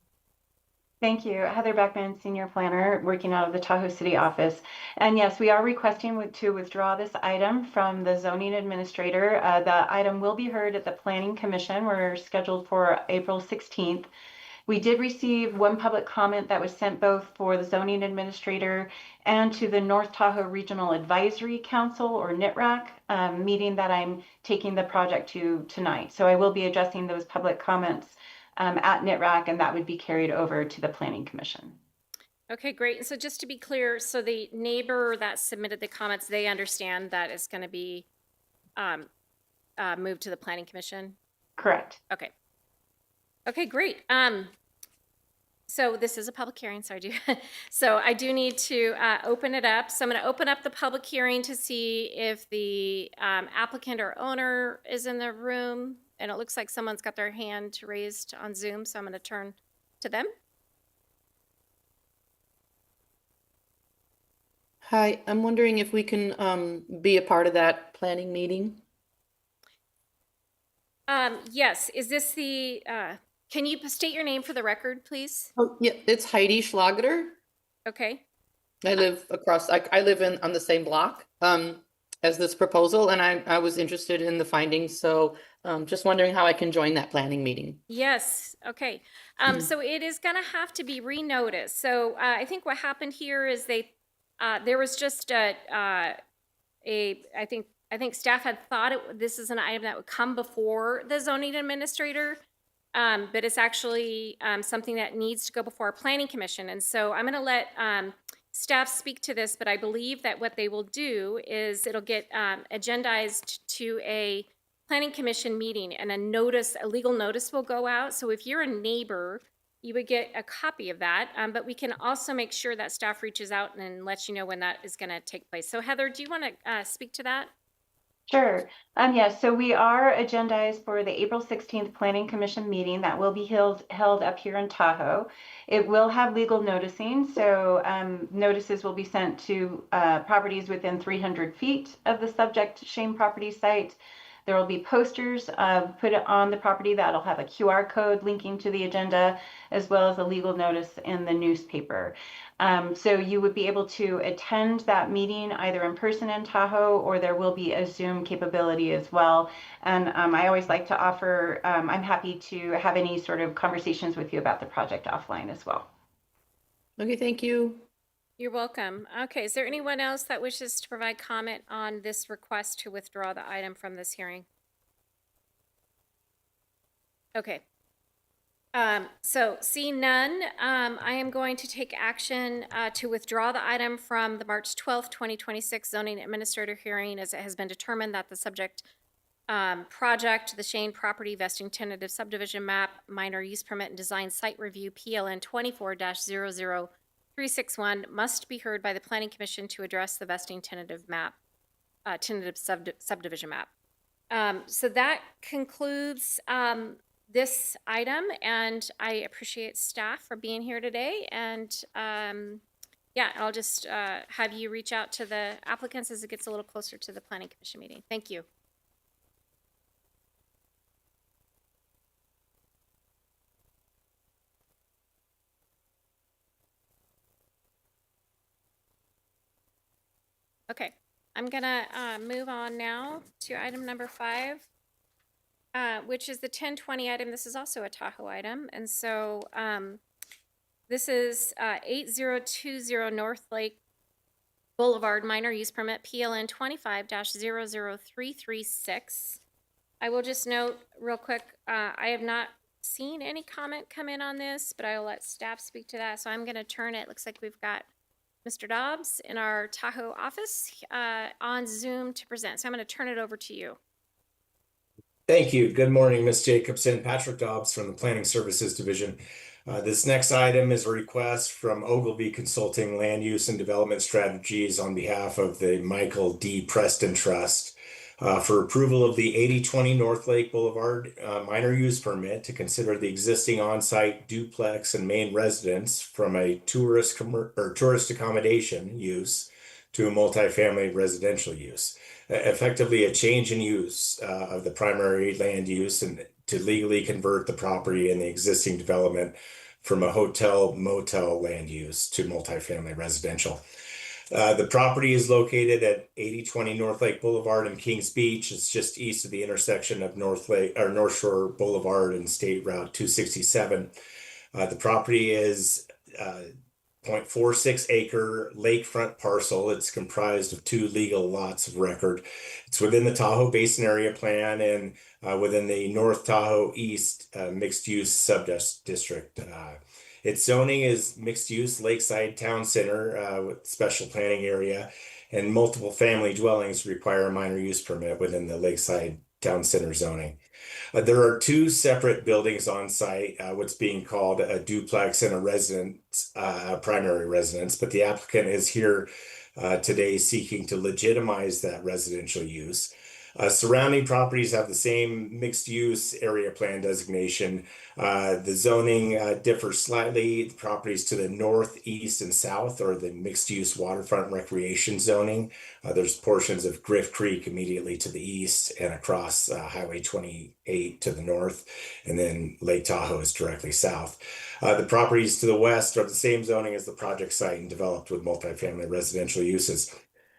Thank you. Heather Beckman, Senior Planner, working out of the Tahoe City office. And yes, we are requesting to withdraw this item from the zoning administrator. The item will be heard at the Planning Commission. We're scheduled for April 16th. We did receive one public comment that was sent both for the zoning administrator and to the North Tahoe Regional Advisory Council, or NITRAC, meeting that I'm taking the project to tonight. So I will be addressing those public comments at NITRAC, and that would be carried over to the Planning Commission. Okay, great. So just to be clear, so the neighbor that submitted the comments, they understand that it's going to be moved to the Planning Commission? Correct. Okay. Okay, great. So this is a public hearing, so I do need to open it up. So I'm going to open up the public hearing to see if the applicant or owner is in the room. And it looks like someone's got their hand raised on Zoom, so I'm going to turn to them. Hi, I'm wondering if we can be a part of that planning meeting. Yes, is this the, can you state your name for the record, please? Oh, yeah, it's Heidi Schlageter. Okay, I live across, I live on the same block as this proposal, and I was interested in the findings, so just wondering how I can join that planning meeting. yes, okay. So it is going to have to be renoticed. So I think what happened here is there was just I think staff had thought this is an item that would come before the zoning administrator, but it's actually something that needs to go before our planning commission. And so I'm going to let staff speak to this, but I believe that what they will do is it'll get agendized to a planning commission meeting, and a legal notice will go out. So if you're a neighbor, you would get a copy of that, but we can also make sure that staff reaches out and lets you know when that is going to take place. So Heather, do you want to speak to that? Sure. Yes, so we are agendized for the April 16th Planning Commission meeting that will be held up here in Tahoe. It will have legal noticing, so notices will be sent to properties within 300 feet of the subject Shane property site. There will be posters put on the property that'll have a QR code linking to the agenda, as well as a legal notice in the newspaper. So you would be able to attend that meeting either in person in Tahoe, or there will be a Zoom capability as well. And I always like to offer, I'm happy to have any sort of conversations with you about the project offline as well. Okay, thank you. You're welcome. Okay, is there anyone else that wishes to provide comment on this request to withdraw the item from this hearing? Okay. So seeing none, I am going to take action to withdraw the item from the March 12th, 2026 zoning administrator hearing, as it has been determined that the subject project, the Shane Property Vesting Tentative Subdivision Map, Minor Use Permit and Design Site Review, PLN 24-00361, must be heard by the Planning Commission to address the vesting tentative map, subdivision map. So that concludes this item, and I appreciate staff for being here today. And yeah, I'll just have you reach out to the applicants as it gets a little closer to the Planning Commission meeting. Thank you. Okay, I'm gonna move on now to item number 5. Which is the 1020 item. This is also a Tahoe item. And so this is 8020 North Lake Boulevard Minor Use Permit, PLN 25-00336. I will just note real quick, I have not seen any comment come in on this, but I will let staff speak to that. So I'm going to turn it. Looks like we've got Mr. Dobbs in our Tahoe office on Zoom to present. So I'm going to turn it over to you. Thank you. Good morning, Ms. Jacobson. Patrick Dobbs from the Planning Services Division. This next item is a request from Ogilvy Consulting Land Use and Development Strategies on behalf of the Michael D. Preston Trust. for approval of the 8020 North Lake Boulevard minor use permit to consider the existing on-site duplex and main residence from a tourist accommodation use to a multifamily residential use, effectively a change in use of the primary land use and to legally convert the property in the existing development from a hotel motel land use to multifamily residential. The property is located at 8020 North Lake Boulevard in Kings Beach. It's just east of the intersection of North Shore Boulevard and State Route 267. The property is 0.46 acre lakefront parcel. It's comprised of 2 legal lots of record. It's within the Tahoe Basin Area Plan and within the North Tahoe East mixed use sub-district. Its zoning is mixed use lakeside town center with special planning area, and multiple family dwellings require a minor use permit within the lakeside town center zoning. There are 2 separate buildings on site, what's being called a duplex and a residence, primary residence, but the applicant is here today seeking to legitimize that residential use. Surrounding properties have the same mixed use area plan designation. The zoning differs slightly. The properties to the north, east, and south are the mixed use waterfront recreation zoning. There's portions of Griff Creek immediately to the east and across Highway 28 to the north, and then Lake Tahoe is directly south. The properties to the west are the same zoning as the project site and developed with multifamily residential uses.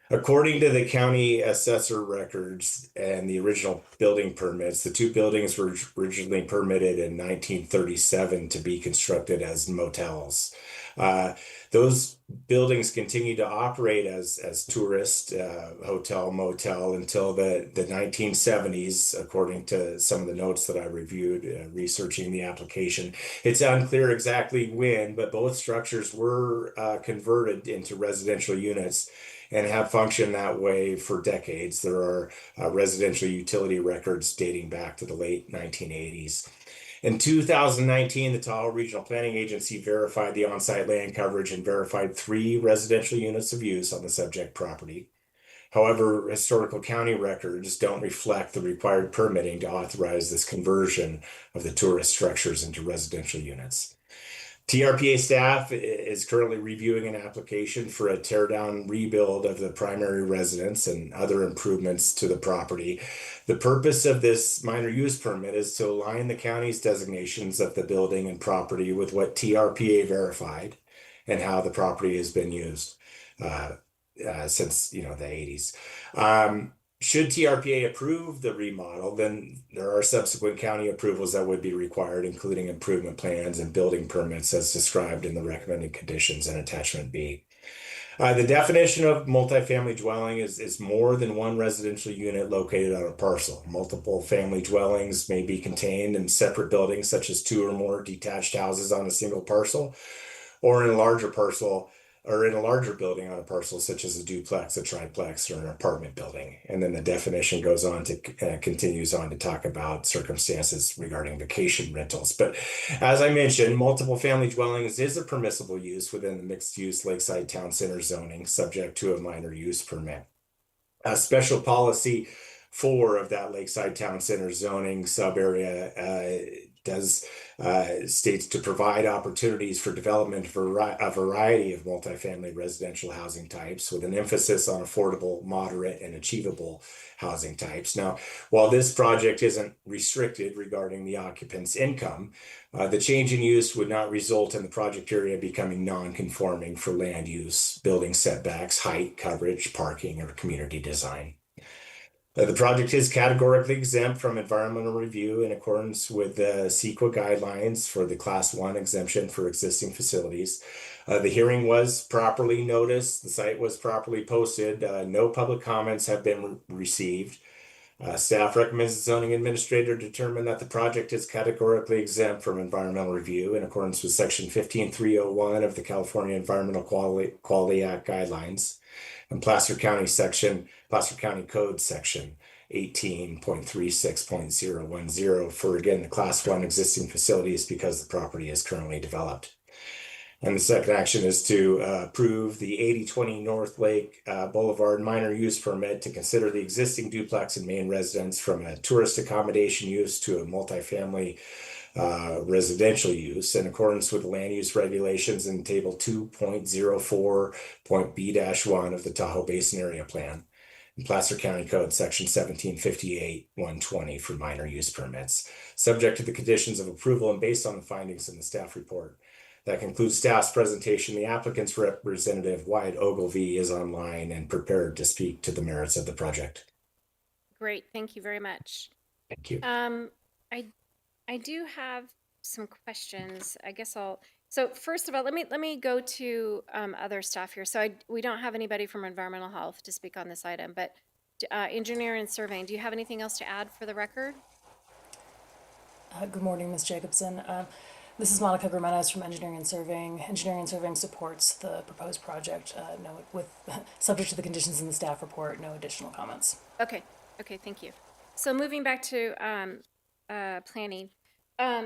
According to the county assessor records and the original building permits, the 2 buildings were originally permitted in 1937 to be constructed as motels. Those buildings continue to operate as tourist hotel, motel until the 1970s, according to some of the notes that I reviewed researching the application. It's unclear exactly when, but both structures were converted into residential units and have functioned that way for decades. There are residential utility records dating back to the late 1980s. In 2019, the Tahoe Regional Planning Agency verified the on-site land coverage and verified 3 residential units of use on the subject property. However, historical county records don't reflect the required permitting to authorize this conversion of the tourist structures into residential units. TRPA staff is currently reviewing an application for a tear-down rebuild of the primary residence and other improvements to the property. The purpose of this minor use permit is to align the county's designations of the building and property with what TRPA verified and how the property has been used since the 80s. Should TRPA approve the remodel, then there are subsequent county approvals that would be required, including improvement plans and building permits as described in the recommended conditions in attachment B. The definition of multifamily dwelling is more than one residential unit located on a parcel. Multiple family dwellings may be contained in separate buildings, such as 2 or more detached houses on a single parcel, or in a larger parcel or in a larger building on a parcel, such as a duplex, a triplex, or an apartment building. And then the definition goes on to continues on to talk about circumstances regarding vacation rentals. But as I mentioned, multiple family dwellings is a permissible use within the mixed use lakeside town center zoning, subject to a minor use permit. A special policy 4 of that lakeside town center zoning sub area states to provide opportunities for development for a variety of multifamily residential housing types with an emphasis on affordable, moderate, and achievable housing types. Now, while this project isn't restricted regarding the occupant's income, the change in use would not result in the project area becoming non-conforming for land use, building setbacks, height, coverage, parking, or community design. The project is categorically exempt from environmental review in accordance with the CEQA guidelines for the Class 1 exemption for existing facilities. The hearing was properly noticed. The site was properly posted. No public comments have been received. Staff recommends the zoning administrator determine that the project is categorically exempt from environmental review in accordance with Section 15301 of the California Environmental Quality Act guidelines and Placer County Code Section 18.36.010 for, again, the Class 1 existing facilities because the property is currently developed. And the second action is to approve the 8020 North Lake Boulevard minor use permit to consider the existing duplex and main residence from a tourist accommodation use to a multifamily residential use in accordance with the land use regulations in table 2.04.B-1 of the Tahoe Basin Area Plan. In Placer County Code, section 1758-120 for minor use permits, subject to the conditions of approval and based on the findings in the staff report. That concludes staff's presentation. The applicant's representative, Wyatt Ogilvy, is online and prepared to speak to the merits of the project. Great, thank you very much. Thank you. I do have some questions. I guess so first of all, let me go to other staff here. So we don't have anybody from environmental health to speak on this item, but engineering and surveying, do you have anything else to add for the record? Good morning, Ms. Jacobson. This is Monica Grimenez from Engineering and Surveying. Engineering and Surveying supports the proposed project, subject to the conditions in the staff report, no additional comments. Okay, thank you. So moving back to planning.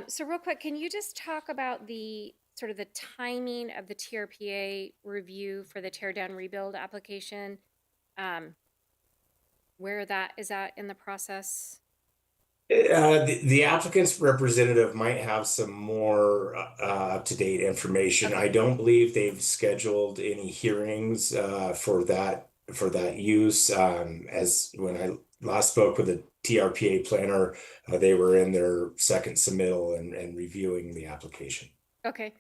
So real quick, can you just talk about the sort of the timing of the TRPA review for the tear down rebuild application? Where that is at in the process? The applicant's representative might have some more up-to-date information. Okay. I don't believe they've scheduled any hearings for that use. As when I last spoke with the TRPA planner, they were in their second submittal and reviewing the application. Okay.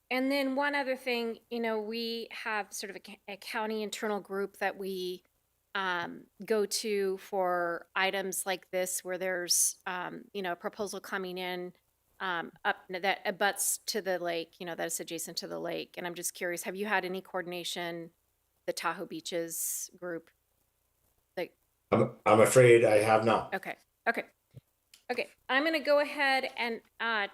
And then one other thing, we have sort of a county internal group that we go to for items like this where there's, a proposal coming in up that abuts to the lake, that's adjacent to the lake. And I'm just curious, have you had any coordination, the Tahoe Beaches group? I'm afraid I have not. Okay. I'm going to go ahead and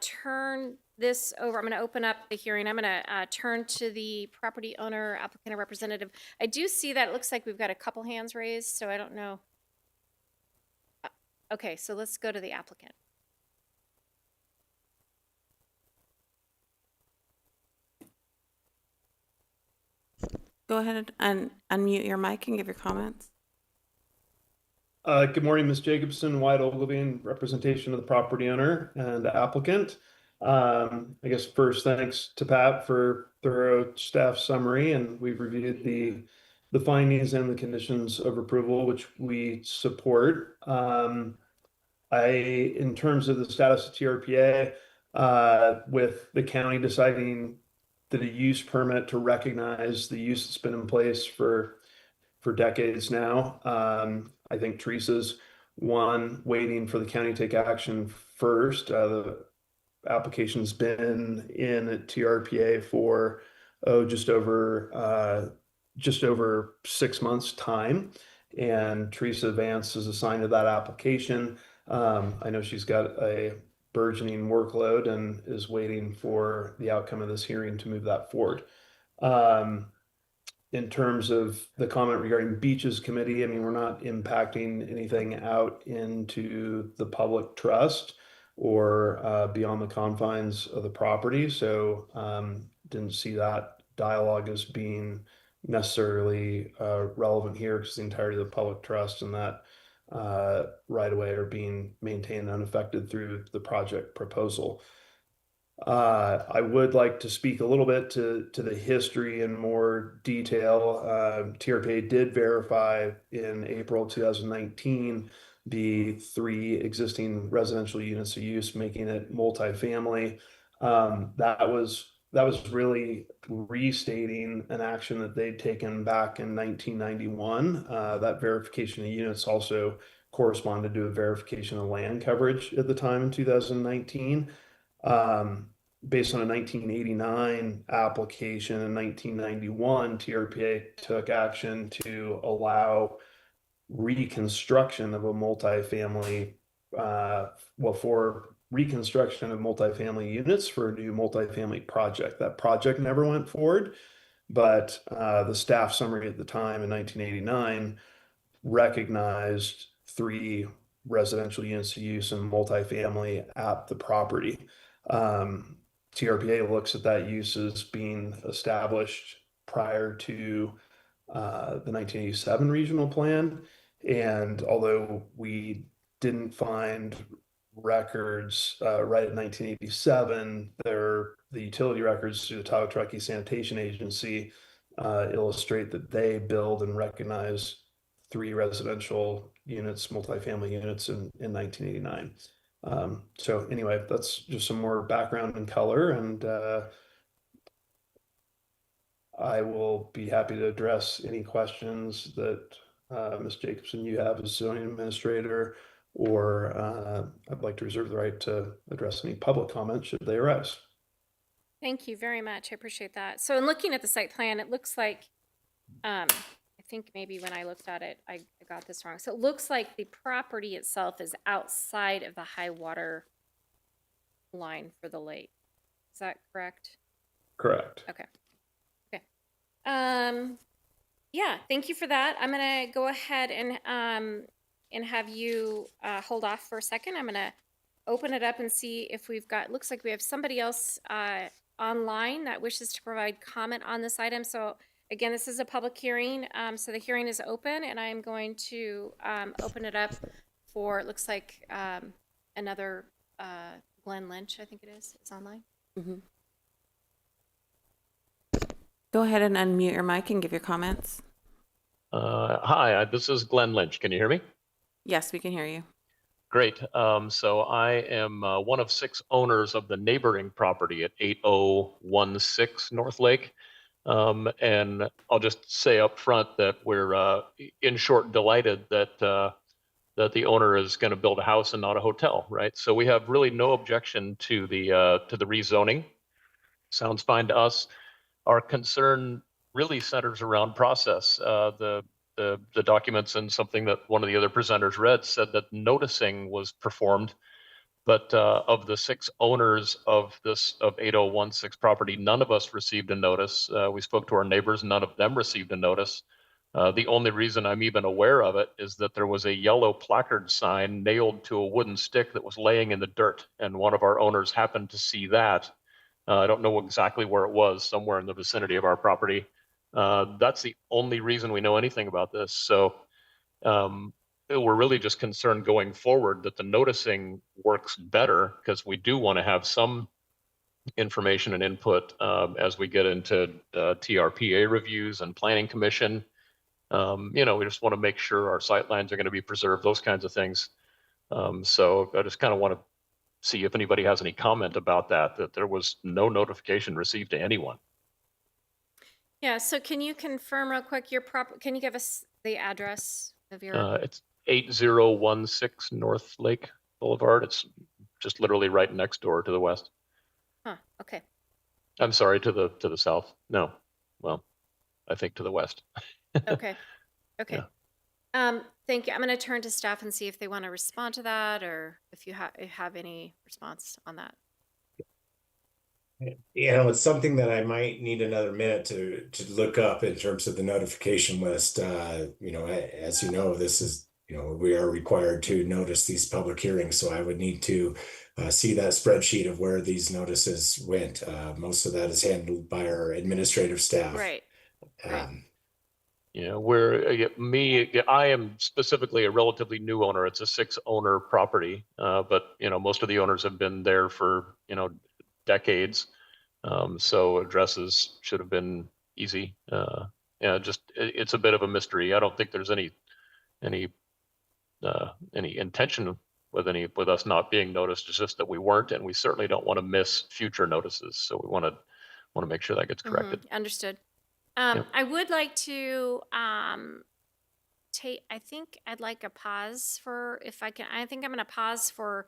turn this over. I'm going to open up the hearing. I'm going to turn to the property owner, applicant, or representative. I do see that it looks like we've got a couple hands raised, so I don't know. Okay, so let's go to the applicant. Go ahead and unmute your mic and give your comments. Good morning, Ms. Jacobson, Wyatt Ogilvy, in representation of the property owner and applicant. I guess first, thanks to Pat for thorough staff summary, and we've reviewed the findings and the conditions of approval, which we support. In terms of the status of TRPA, with the county deciding that a use permit to recognize the use that's been in place for decades now. I think Teresa's waiting for the county to take action first. The application's been in at TRPA for just over 6 months time, and Teresa Vance is assigned to that application. I know she's got a burgeoning workload and is waiting for the outcome of this hearing to move that forward. In terms of the comment regarding Beaches Committee, I mean, we're not impacting anything out into the public trust or beyond the confines of the property. So didn't see that dialogue as being necessarily relevant here because the entirety of the public trust and that right away are being maintained unaffected through the project proposal. I would like to speak a little bit to the history in more detail. TRPA did verify in April 2019 the 3 existing residential units of use, making it multifamily. That was really restating an action that they'd taken back in 1991. That verification of units also corresponded to a verification of land coverage at the time in 2019. Based on a 1989 application in 1991, TRPA took action to allow reconstruction of a multifamily, for reconstruction of multifamily units for a new multifamily project. That project never went forward, but the staff summary at the time in 1989 recognized 3 residential units of use and multifamily at the property. TRPA looks at that use as being established prior to the 1987 regional plan. And although we didn't find records right at 1987, the utility records through the Tahoe Truckee Sanitation Agency illustrate that they build and recognize 3 residential units, multifamily units in 1989. So anyway, that's just some more background and color, and I will be happy to address any questions that Ms. Jacobson you have as zoning administrator, or I'd like to reserve the right to address any public comments should they arise. Thank you very much. I appreciate that. So in looking at the site plan, it looks like, I think maybe when I looked at it, I got this wrong. So it looks like the property itself is outside of the high water line for the lake. Is that correct? Correct. Okay. Okay. Yeah, thank you for that. I'm gonna go ahead and have you hold off for a second. I'm gonna open it up and see if we've got, looks like we have somebody else online that wishes to provide comment on this item. So again, this is a public hearing, so the hearing is open, and I'm going to open it up for, it looks like another Glenn Lynch, I think it is online. Go ahead and unmute your mic and give your comments. Hi, this is Glenn Lynch. Can you hear me? Yes, we can hear you. Great. So I am one of 6 owners of the neighboring property at 8016 North Lake. And I'll just say up front that we're, in short, delighted that that the owner is going to build a house and not a hotel, right? So we have really no objection to the rezoning. Sounds fine to us. Our concern really centers around process. The documents and something that one of the other presenters read said that noticing was performed, but of the 6 owners of 8016 property, none of us received a notice. We spoke to our neighbors, none of them received a notice. The only reason I'm even aware of it is that there was a yellow placard sign nailed to a wooden stick that was laying in the dirt, and one of our owners happened to see that. I don't know exactly where it was, somewhere in the vicinity of our property. That's the only reason we know anything about this. So we're really just concerned going forward that the noticing works better, because we do want to have some information and input as we get into TRPA reviews and planning commission. We just want to make sure our sightlines are going to be preserved, those kinds of things. So I just kind of want to see if anybody has any comment about that there was no notification received to anyone. Yeah, so can you confirm real quick can you give us the address of your? It's 8016 North Lake Boulevard. It's just literally right next door to the west. Huh, okay. I'm sorry, to the south. No, well, I think to the west. Okay, okay. Yeah. Thank you. I'm going to turn to staff and see if they want to respond to that, or if you have any response on that. It's something that I might need another minute to look up in terms of the notification list. As you know, this is, we are required to notice these public hearings, so I would need to see that spreadsheet of where these notices went. Most of that is handled by our administrative staff. Right. I am specifically a relatively new owner. It's a 6-owner property, but most of the owners have been there for decades. So addresses should have been easy. It's a bit of a mystery. I don't think there's any intention with us not being noticed. It's just that we weren't, and we certainly don't want to miss future notices. So we want to make sure that gets corrected. Understood. Yep. I would like to I think I'd like a pause for, if I can. I think I'm going to pause for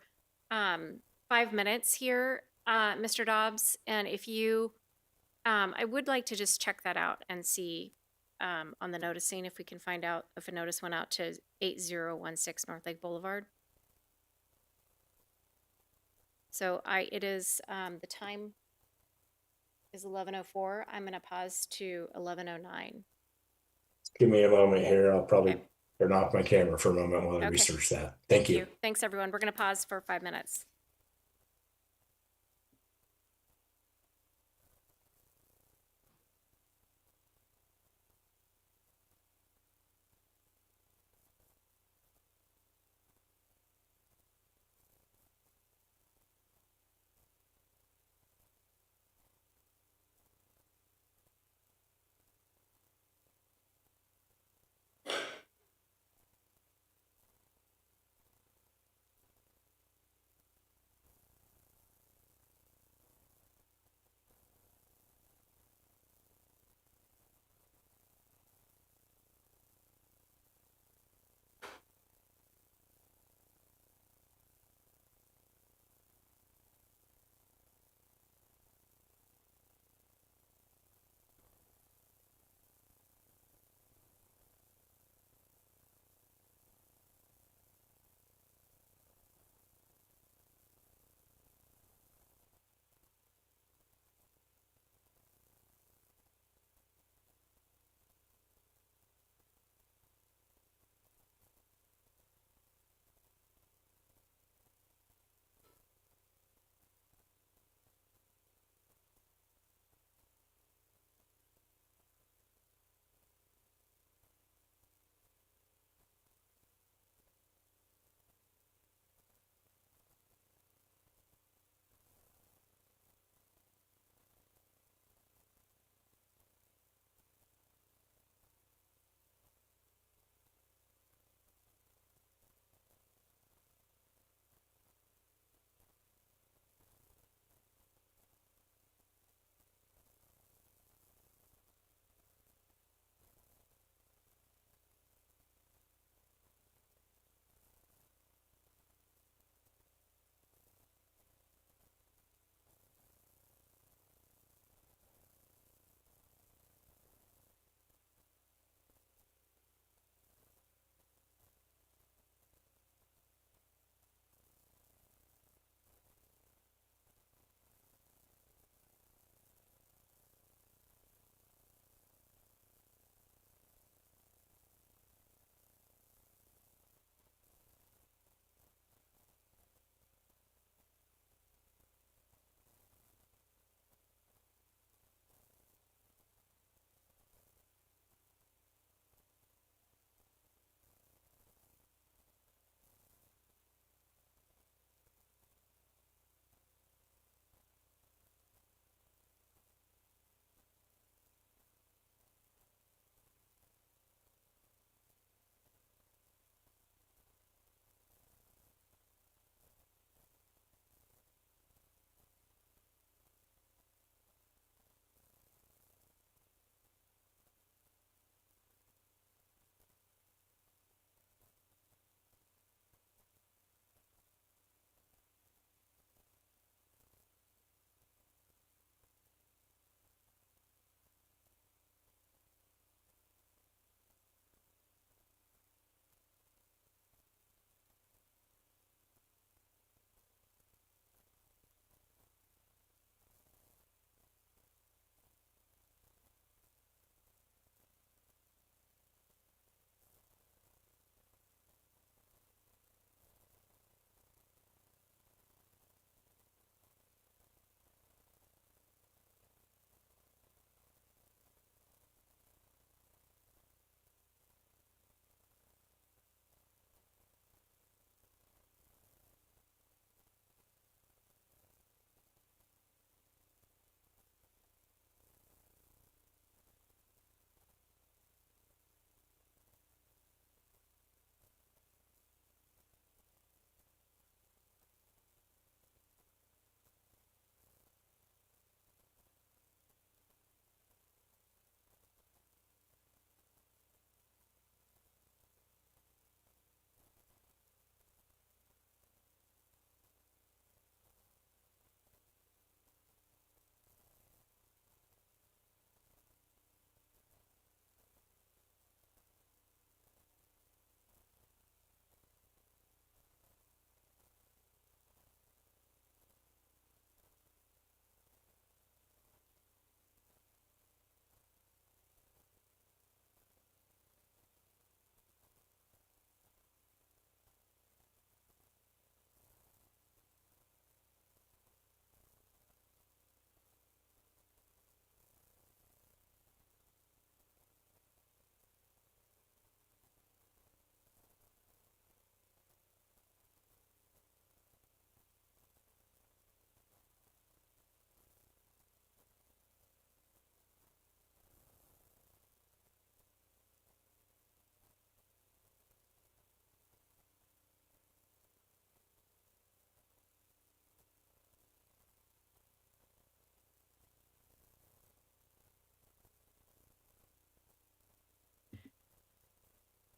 5 minutes here, Mr. Dobbs, and if you, I would like to just check that out and see on the noticing if we can find out if a notice went out to 8016 North Lake Boulevard. So it is the time is 11:04. I'm going to pause to 11:09. Give me a moment here. I'll probably turn off my camera for a moment while I Okay. research that. Thank you. Thanks, everyone. We're going to pause for 5 minutes.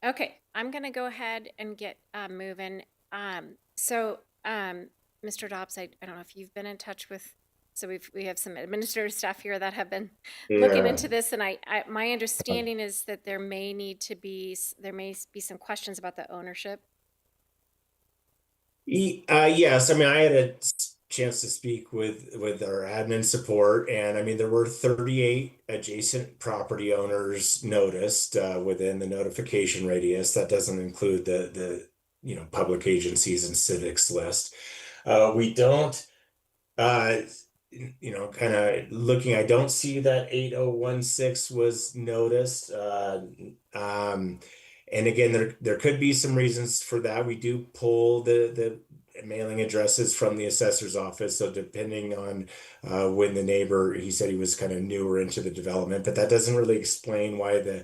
Okay, I'm gonna go ahead and get moving. Mr. Dobbs, I don't know if you've been in touch with, so we have some administrative staff here that have been looking into this, and my understanding is that there may be some questions about the ownership. Yes, I mean, I had a chance to speak with our admin support, and I mean, there were 38 adjacent property owners noticed within the notification radius. That doesn't include the public agencies and civics list. We don't kind of looking, I don't see that 8016 was noticed. And again, there could be some reasons for that. We do pull the mailing addresses from the assessor's office. So depending on when the neighbor, he said he was kind of newer into the development, but that doesn't really explain why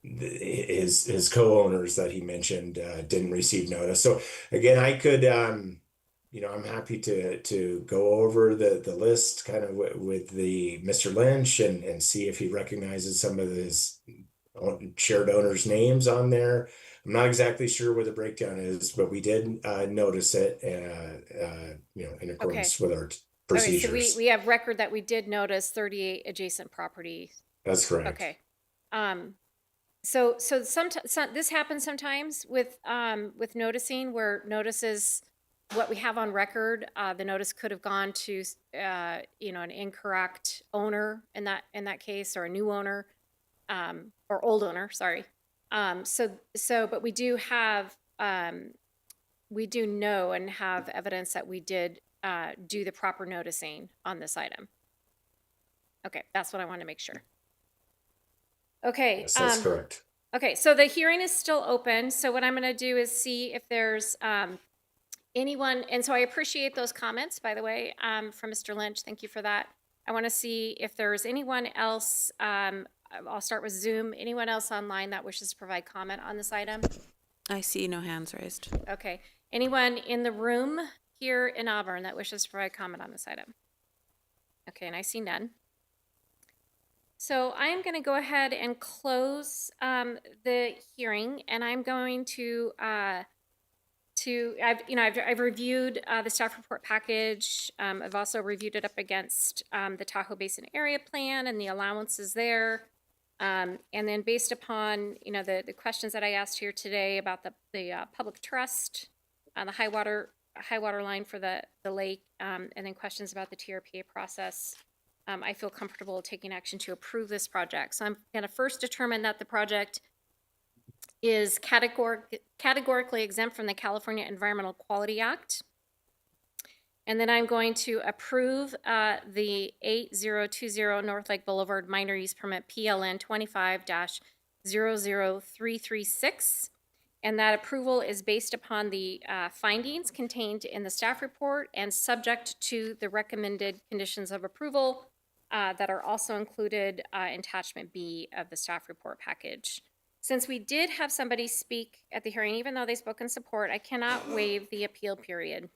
his co-owners that he mentioned didn't receive notice. So again, I could, I'm happy to go over the list kind of with the Mr. Lynch and see if he recognizes some of his shared owners' names on there. I'm not exactly sure where the breakdown is, but we did notice it, in accordance with our procedures. Okay, so we have record that we did notice 38 adjacent properties. That's correct. Okay. So this happens sometimes with noticing, where notices, what we have on record, the notice could have gone to an incorrect owner in that case, or a new owner, or old owner, sorry. But we do know and have evidence that we did do the proper noticing on this item. Okay, that's what I want to make sure. Okay. Yes, that's correct. Okay, so the hearing is still open. So what I'm going to do is see if there's anyone, and so I appreciate those comments, by the way, from Mr. Lynch. Thank you for that. I want to see if there's anyone else. I'll start with Zoom. Anyone else online that wishes to provide comment on this item? I see no hands raised. Okay. Anyone in the room here in Auburn that wishes to provide comment on this item? Okay, and I see none. So I'm going to go ahead and close the hearing, and I'm going to I've reviewed the staff report package. I've also reviewed it up against the Tahoe Basin Area Plan and the allowances there. And then based upon, the questions that I asked here today about the public trust, the high water line for the lake, and then questions about the TRPA process, I feel comfortable taking action to approve this project. So I'm going to first determine that the project is categorically exempt from the California Environmental Quality Act. And then I'm going to approve the 8020 North Lake Boulevard minor use permit PLN 25-00336. And that approval is based upon the findings contained in the staff report and subject to the recommended conditions of approval that are also included in attachment B of the staff report package. Since we did have somebody speak at the hearing, even though they spoke in support, I cannot waive the appeal period.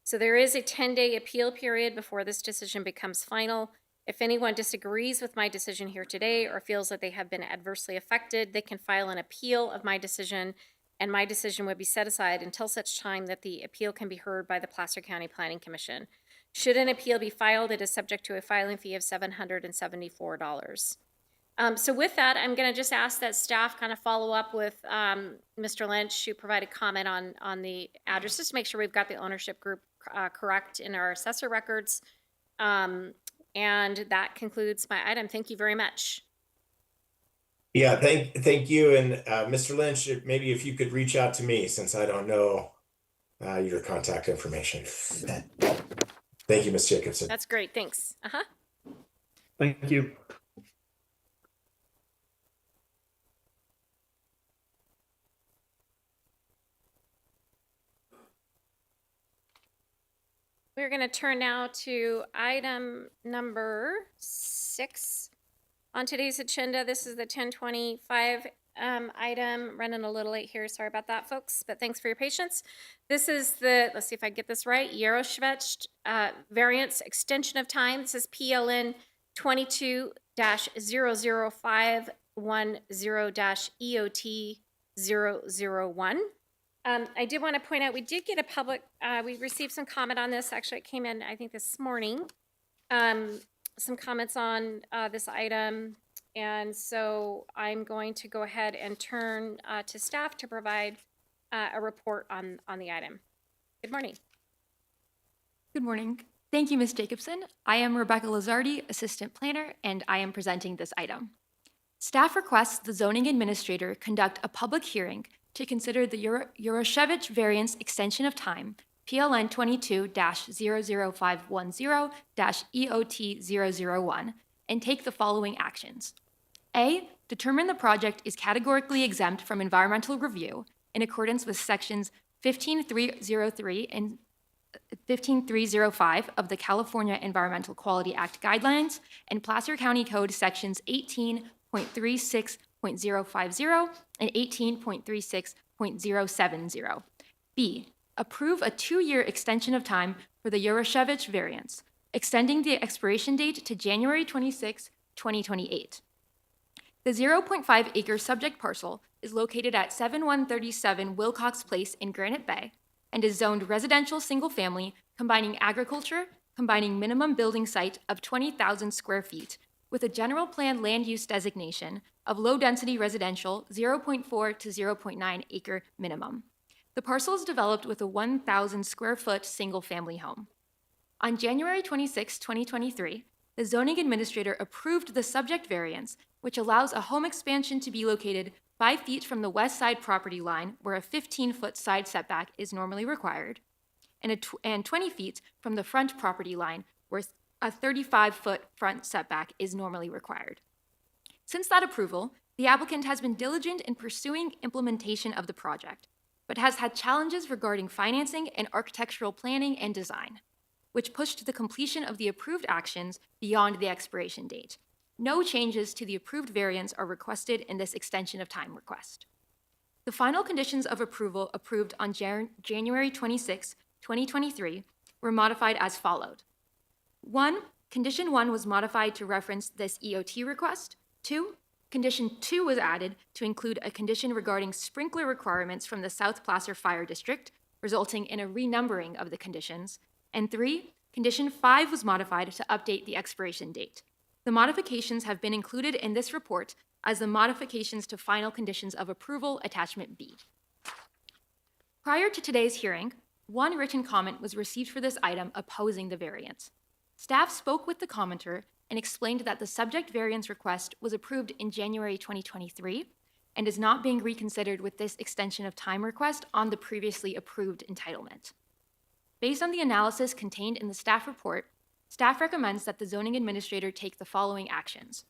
So there is a 10-day appeal period before this decision becomes final. If anyone disagrees with my decision here today or feels that they have been adversely affected, they can file an appeal of my decision, and my decision would be set aside until such time that the appeal can be heard by the Placer County Planning Commission. Should an appeal be filed, it is subject to a filing fee of $774. So with that, I'm going to just ask that staff kind of follow up with Mr. Lynch, who provided comment on the addresses, to make sure we've got the ownership group correct in our assessor records. And that concludes my item. Thank you very much. Yeah, thank you. And Mr. Lynch, maybe if you could reach out to me, since I don't know your contact information. Thank you, Ms. Jacobson. That's great. Thanks. Thank you. We're going to turn now to item number 6 on today's agenda. This is the 1025 item. Running a little late here. Sorry about that, folks, but thanks for your patience. This is the, let's see if I get this right, Yaroshvech variance extension of time. This is PLN 22-0051 20-EOT-001. I did want to point out, we did get we received some comment on this. Actually, it came in, I think, this morning. Some comments on this item. And so I'm going to go ahead and turn to staff to provide a report on the item. Good morning. Good morning. Thank you, Ms. Jacobson. I am Rebecca Lazardi, Assistant Planner, and I am presenting this item. Staff requests the zoning administrator conduct a public hearing to consider the Yurashevich variance extension of time, PLN 22-00510-EOT001, and take the following actions. A, determine the project is categorically exempt from environmental review in accordance with sections 15303 and 15305 of the California Environmental Quality Act guidelines and Placer County Code sections 18.36.050 and 18.36.070. B, approve a 2-year extension of time for the Yurashevich variance, extending the expiration date to January 26, 2028. The 0.5 acre subject parcel is located at 7137 Wilcox Place in Granite Bay and is zoned residential single family, combining minimum building site of 20,000 square feet with a general plan land use designation of low density residential 0.4 to 0.9 acre minimum. The parcel is developed with a 1,000 square foot single family home. On January 26, 2023, the zoning administrator approved the subject variance, which allows a home expansion to be located 5 feet from the west side property line where a 15-foot side setback is normally required, and 20 feet from the front property line where a 35-foot front setback is normally required. Since that approval, the applicant has been diligent in pursuing implementation of the project, but has had challenges regarding financing and architectural planning and design, which pushed the completion of the approved actions beyond the expiration date. No changes to the approved variance are requested in this extension of time request. The final conditions of approval approved on January 26, 2023 were modified as followed. 1. Condition 1 was modified to reference this EOT request. 2. Condition 2 was added to include a condition regarding sprinkler requirements from the South Placer Fire District, resulting in a renumbering of the conditions. And 3. Condition 5 was modified to update the expiration date. The modifications have been included in this report as the modifications to final conditions of approval, attachment B. Prior to today's hearing, one written comment was received for this item opposing the variance. Staff spoke with the commenter and explained that the subject variance request was approved in January 2023 and is not being reconsidered with this extension of time request on the previously approved entitlement. Based on the analysis contained in the staff report, staff recommends that the zoning administrator take the following actions.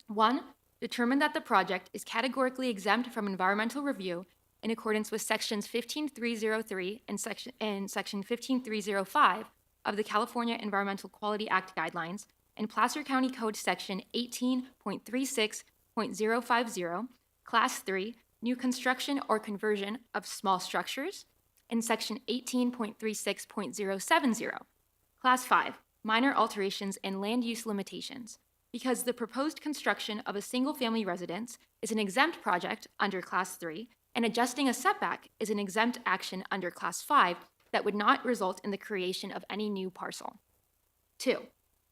1. Determine that the project is categorically exempt from environmental review in accordance with sections 15303 and section 15305 of the California Environmental Quality Act guidelines and Placer County Code section 18.36.050, class 3, new construction or conversion of small structures, and section 18.36.070, class 5, minor alterations and land use limitations, because the proposed construction of a single-family residence is an exempt project under Class 3, and adjusting a setback is an exempt action under Class 5 that would not result in the creation of any new parcel. 2.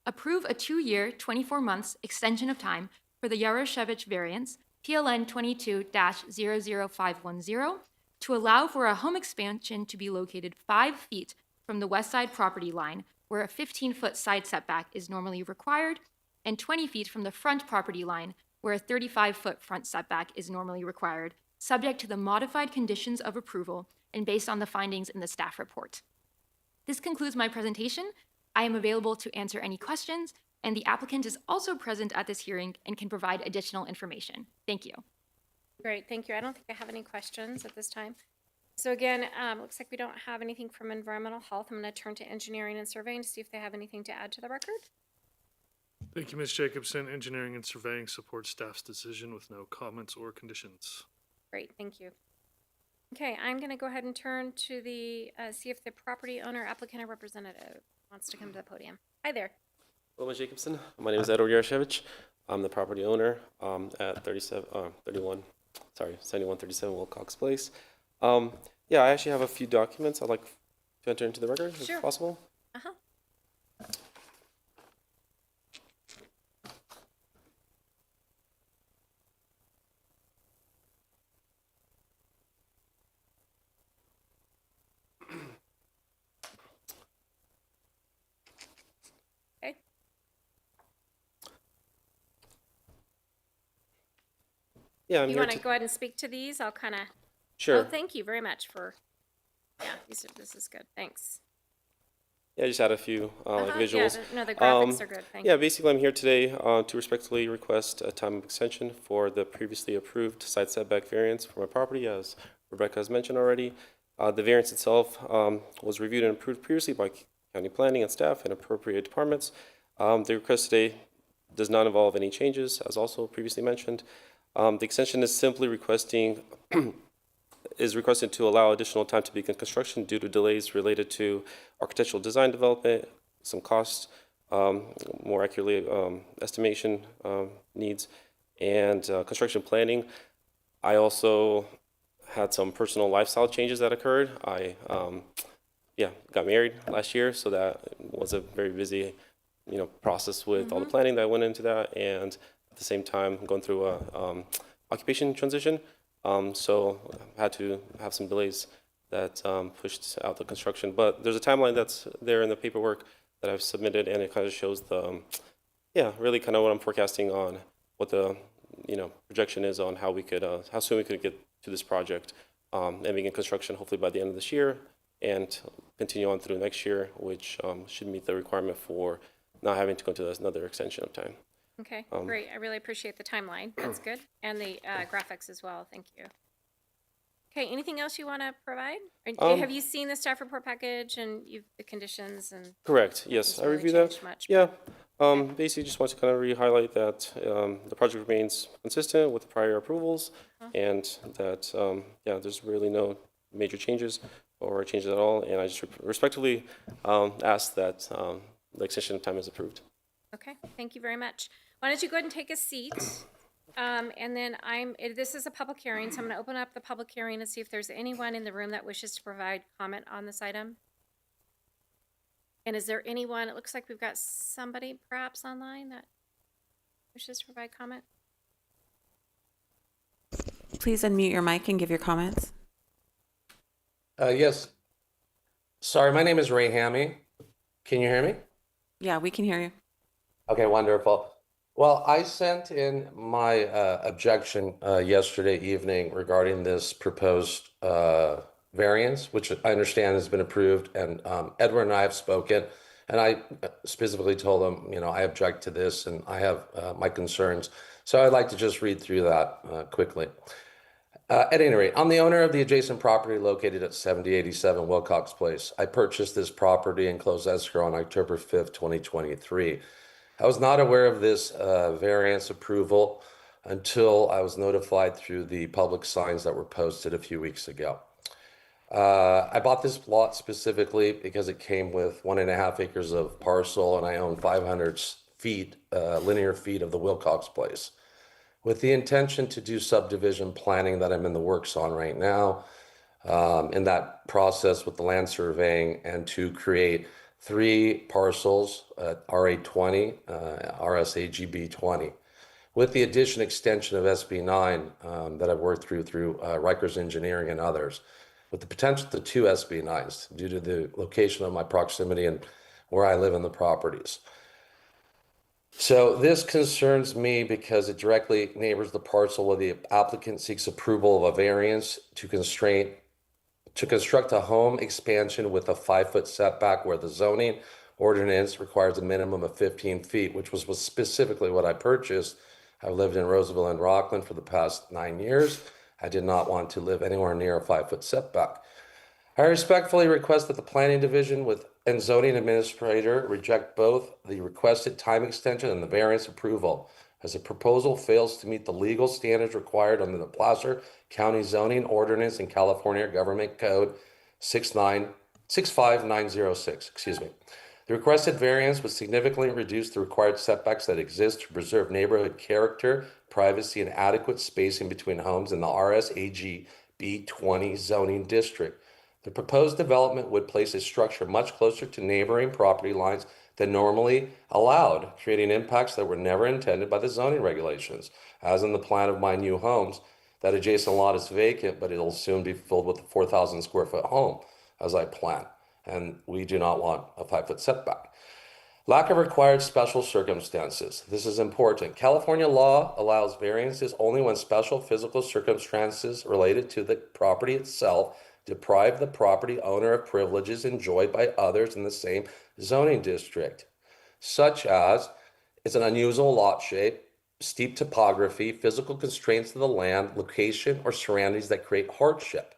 Approve a 2-year, 24 months extension of time for the Yurashevich variance, PLN 22-00510, to allow for a home expansion to be located 5 feet from the west side property line where a 15-foot side setback is normally required, and 20 feet from the front property line where a 35-foot front setback is normally required, subject to the modified conditions of approval and based on the findings in the staff report. This concludes my presentation. I am available to answer any questions, and the applicant is also present at this hearing and can provide additional information. Thank you. Great, thank you. I don't think I have any questions at this time. So again, looks like we don't have anything from environmental health. I'm going to turn to engineering and surveying to see if they have anything to add to the record. Thank you, Ms. Jacobson. Engineering and surveying supports staff's decision with no comments or conditions. Great, thank you. Okay, I'm going to go ahead and turn to the, see if the property owner, applicant, or representative wants to come to the podium. Hi there. Hello, Ms. Jacobson. My name is Edward Yarashevich. I'm the property owner at 7137 Wilcox Place. Yeah, I actually have a few documents I'd like to enter into the record, Sure. if possible. Uh-huh. Okay. Yeah, I'm You here want to go ahead and speak to these? I'll kind of. Sure. Oh, thank you very much for. Yeah, this is good. Thanks. Yeah, I just had a few like Uh-huh, visuals. Yeah, no, the graphics are good. Thank Yeah, you. basically I'm here today to respectfully request a time of extension for the previously approved side setback variance for my property, as Rebecca has mentioned already. The variance itself was reviewed and approved previously by county planning and staff and appropriate departments. The request today does not involve any changes, as also previously mentioned. The extension is simply requested to allow additional time to begin construction due to delays related to architectural design development, some costs, more accurately estimation needs, and construction planning. I also had some personal lifestyle changes that occurred. I got married last year, so that was a very busy process with all the planning that went into that, and at the same time going through a occupation transition. So I had to have some delays that pushed out the construction. But there's a timeline that's there in the paperwork that I've submitted, and it kind of shows really kind of what I'm forecasting on what the projection is on how soon we could get to this project and begin construction hopefully by the end of this year and continue on through next year, which should meet the requirement for not having to go to another extension of time. Okay, great. I really appreciate the timeline. That's good. And the graphics as well. Thank you. Okay, anything else you want to provide? Have you seen the staff report package and the conditions and? Correct. Yes, I reviewed that. Yeah. Basically, just want to kind of re-highlight that the project remains consistent with the prior approvals, and that there's really no major changes or changes at all. And I just respectfully ask that the extension of time is approved. Okay, thank you very much. Why don't you go ahead and take a seat? And then this is a public hearing, so I'm going to open up the public hearing and see if there's anyone in the room that wishes to provide comment on this item. And is there anyone, it looks like we've got somebody perhaps online that wishes to provide comment? Please unmute your mic and give your comments. Yes. Sorry, my name is Ray Hammy. Can you hear me? Yeah, we can hear you. Okay, wonderful. Well, I sent in my objection yesterday evening regarding this proposed variance, which I understand has been approved, and Edward and I have spoken, and I specifically told him, I object to this and I have my concerns. So I'd like to just read through that quickly. At any rate, I'm the owner of the adjacent property located at 7087 Wilcox Place. I purchased this property and closed escrow on October 5th, 2023. I was not aware of this variance approval until I was notified through the public signs that were posted a few weeks ago. I bought this lot specifically because it came with 1.5 acres of parcel, and I own 500 feet, linear feet of the Wilcox Place, with the intention to do subdivision planning that I'm in the works on right now, in that process with the land surveying, and to create 3 parcels at RA20, RSAGB 20, with the addition extension of SB9 that I've worked through Rikers Engineering and others, with the potential to 2 SB9s due to the location of my proximity and where I live in the properties. So this concerns me because it directly neighbors the parcel where the applicant seeks approval of a variance to construct a home expansion with a 5-foot setback, where the zoning ordinance requires a minimum of 15 feet, which was specifically what I purchased. I've lived in Roseville and Rockland for the past 9 years. I did not want to live anywhere near a 5-foot setback. I respectfully request that the planning division and zoning administrator reject both the requested time extension and the variance approval, as the proposal fails to meet the legal standards required under the Placer County Zoning Ordinance and California Government Code 65906. The requested variance would significantly reduce the required setbacks that exist to preserve neighborhood character, privacy, and adequate spacing between homes in the RSAG B20 zoning district. The proposed development would place a structure much closer to neighboring property lines than normally allowed, creating impacts that were never intended by the zoning regulations. As in the plan of my new homes, that adjacent lot is vacant, but it'll soon be filled with a 4,000 square foot home as I plan. And we do not want a 5-foot setback. Lack of required special circumstances. This is important. California law allows variances only when special physical circumstances related to the property itself deprive the property owner of privileges enjoyed by others in the same zoning district, such as it's an unusual lot shape, steep topography, physical constraints to the land, location, or surroundings that create hardship.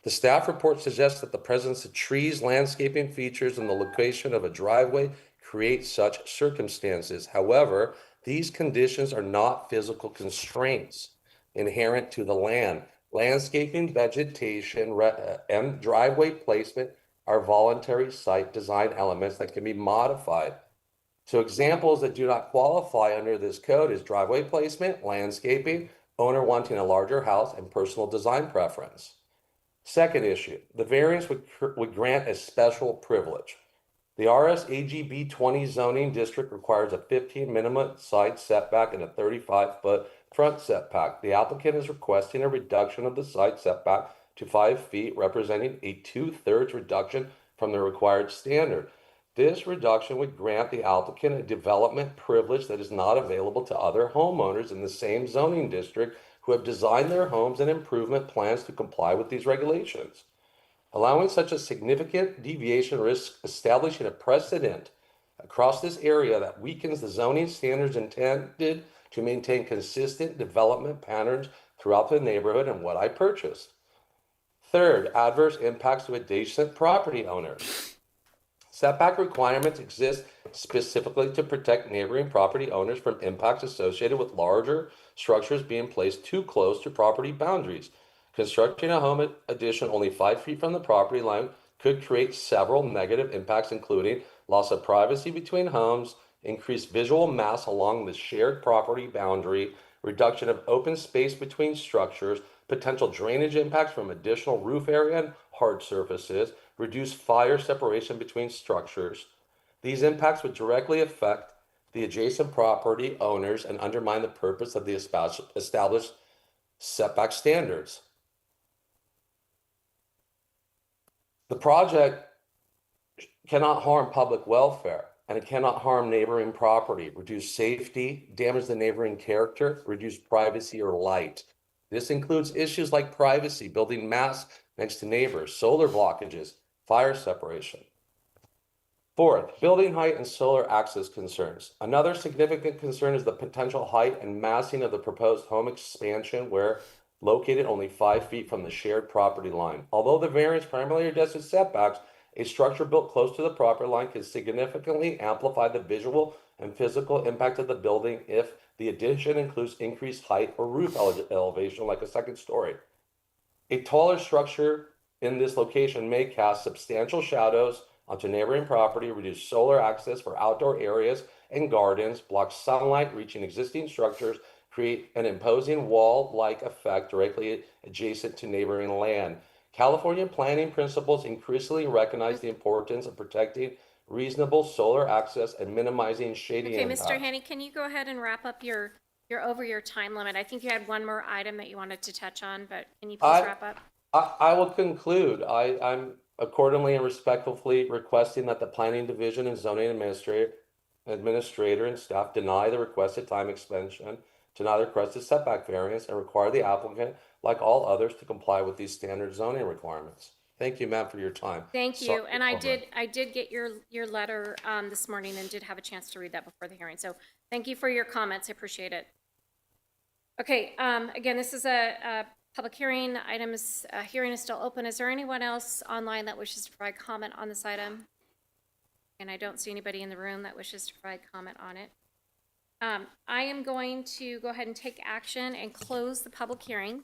The staff report suggests that the presence of trees, landscaping features, and the location of a driveway create such circumstances. However, these conditions are not physical constraints inherent to the land. Landscaping, vegetation, and driveway placement are voluntary site design elements that can be modified. So examples that do not qualify under this code is driveway placement, landscaping, owner wanting a larger house, and personal design preference. Second issue, the variance would grant a special privilege. The RSAG B20 zoning district requires a 15 minimum side setback and a 35-foot front setback. The applicant is requesting a reduction of the side setback to 5 feet, representing a 2/3 reduction from the required standard. This reduction would grant the applicant a development privilege that is not available to other homeowners in the same zoning district who have designed their homes and improvement plans to comply with these regulations. Allowing such a significant deviation risks establishing a precedent across this area that weakens the zoning standards intended to maintain consistent development patterns throughout the neighborhood and what I purchased. Third, adverse impacts to adjacent property owners. Setback requirements exist specifically to protect neighboring property owners from impacts associated with larger structures being placed too close to property boundaries. Constructing a home addition only 5 feet from the property line could create several negative impacts, including loss of privacy between homes, increased visual mass along the shared property boundary, reduction of open space between structures, potential drainage impacts from additional roof area and hard surfaces, reduced fire separation between structures. These impacts would directly affect the adjacent property owners and undermine the purpose of the established setback standards. The project cannot harm public welfare, and it cannot harm neighboring property, reduce safety, damage the neighboring character, reduce privacy or light. This includes issues like privacy, building mass next to neighbors, solar blockages, fire separation. Fourth, building height and solar access concerns. Another significant concern is the potential height and massing of the proposed home expansion where located only 5 feet from the shared property line. Although the variance primarily addresses setbacks, a structure built close to the property line can significantly amplify the visual and physical impact of the building if the addition includes increased height or roof elevation, like a second story. A taller structure in this location may cast substantial shadows onto neighboring property, reduce solar access for outdoor areas and gardens, block sunlight reaching existing structures, create an imposing wall-like effect directly adjacent to neighboring land. California planning principles increasingly recognize the importance of protecting reasonable solar access and minimizing shading Okay, impacts. Mr. Haney, can you go ahead and wrap up you're over your time limit. I think you had one more item that you wanted to touch on, but can you please wrap up? I will conclude. I'm accordingly and respectfully requesting that the Planning Division and Zoning Administrator and staff deny the requested time extension, deny the requested setback variance, and require the applicant, like all others, to comply with these standard zoning requirements. Thank you, ma'am, for your time. Thank you. Sorry And for I over. did get your letter this morning and did have a chance to read that before the hearing. So thank you for your comments. I appreciate it. Okay, again, this is a public hearing. Hearing is still open. Is there anyone else online that wishes to provide comment on this item? And I don't see anybody in the room that wishes to provide comment on it. I am going to go ahead and take action and close the public hearing.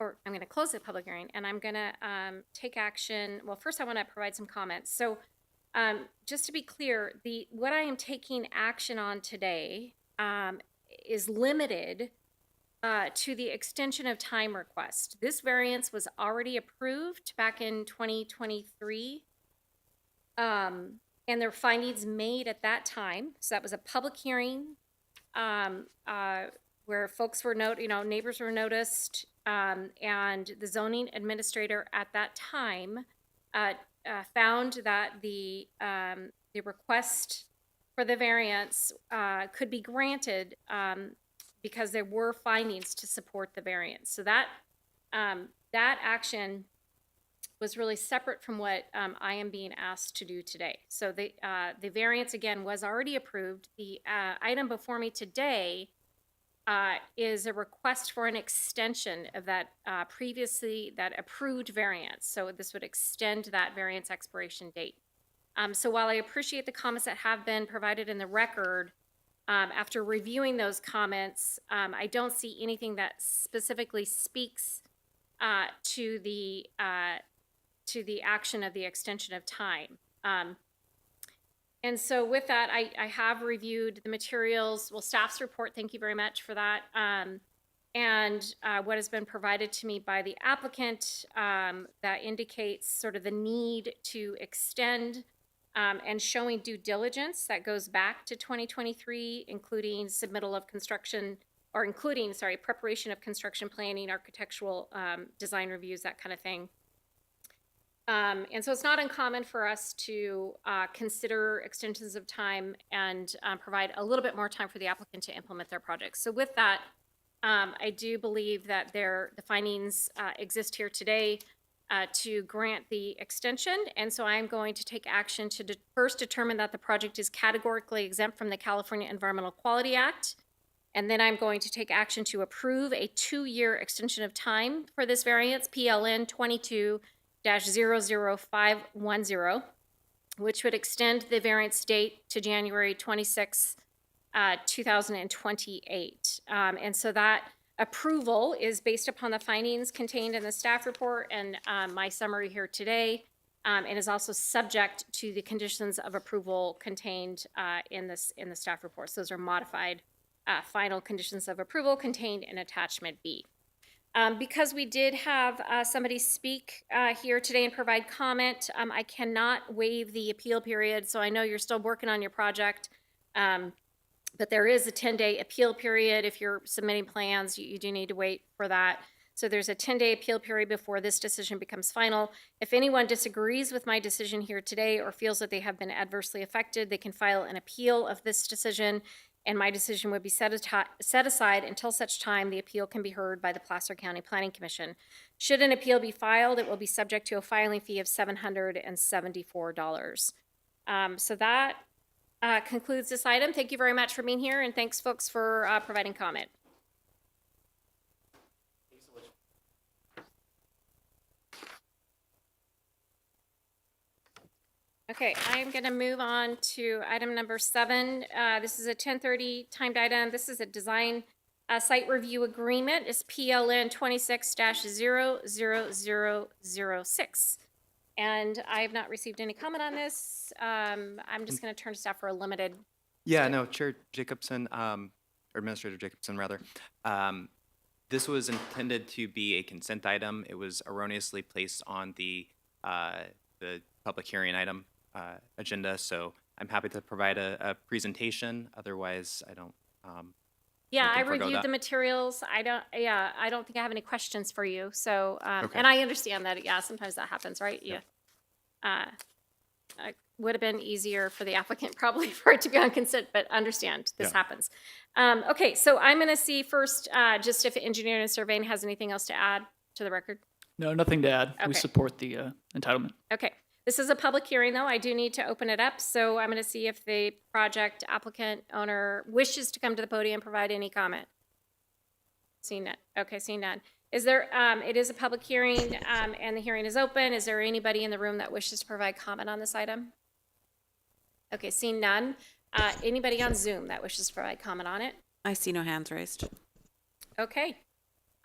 Or I'm going to close the public hearing and I'm going to take action. Well, first I want to provide some comments. So just to be clear, what I am taking action on today is limited to the extension of time request. This variance was already approved back in 2023. And there were findings made at that time. So that was a public hearing where folks were neighbors were noticed, and the zoning administrator at that time found that the request for the variance could be granted because there were findings to support the variance. So that action was really separate from what I am being asked to do today. So the variance, again, was already approved. The item before me today is a request for an extension of that that approved variance. So this would extend that variance expiration date. So while I appreciate the comments that have been provided in the record, after reviewing those comments, I don't see anything that specifically speaks to the action of the extension of time. And so with that, I have reviewed the materials, staff's report, thank you very much for that, and what has been provided to me by the applicant that indicates sort of the need to extend and showing due diligence that goes back to 2023, including submittal of construction, or including, sorry, preparation of construction planning, architectural design reviews, that kind of thing. And so it's not uncommon for us to consider extensions of time and provide a little bit more time for the applicant to implement their projects. So with that, I do believe that the findings exist here today to grant the extension. And so I'm going to take action to first determine that the project is categorically exempt from the California Environmental Quality Act. And then I'm going to take action to approve a 2-year extension of time for this variance, PLN 22-00510, which would extend the variance date to January 26, 2028. And so that approval is based upon the findings contained in the staff report and my summary here today, and is also subject to the conditions of approval contained in the staff report. So those are modified final conditions of approval contained in attachment B. Because we did have somebody speak here today and provide comment, I cannot waive the appeal period. So I know you're still working on your project, but there is a 10-day appeal period. If you're submitting plans, you do need to wait for that. So there's a 10-day appeal period before this decision becomes final. If anyone disagrees with my decision here today or feels that they have been adversely affected, they can file an appeal of this decision, and my decision would be set aside until such time the appeal can be heard by the Placer County Planning Commission. Should an appeal be filed, it will be subject to a filing fee of $774. So that concludes this item. Thank you very much for being here, and thanks, folks, for providing comment. Okay, I'm going to move on to item number 7. This is a 10:30 timed item. This is a design site review agreement. It's PLN 26-00006. And I have not received any comment on this. I'm just going to turn to staff for a limited. Yeah, no, Chair Jacobson, or Administrator Jacobson, rather. This was intended to be a consent item. It was erroneously placed on the public hearing item agenda, so I'm happy to provide a presentation. Otherwise, I don't. Yeah, I reviewed the materials. I don't think I have any questions for you. So, and I understand that. Yeah, sometimes that happens, right? Yeah. It would have been easier for the applicant probably for it to be on consent, but understand this happens. Okay, so I'm going to see first just if engineering and surveying has anything else to add to the record. No, nothing to add. We Okay. support the entitlement. Okay. This is a public hearing, though. I do need to open it up, so I'm going to see if the project applicant owner wishes to come to the podium and provide any comment. Seeing none. Okay, seeing none. Is there, it is a public hearing, and the hearing is open. Is there anybody in the room that wishes to provide comment on this item? Okay, seeing none. Anybody on Zoom that wishes to provide comment on it? I see no hands raised. Okay.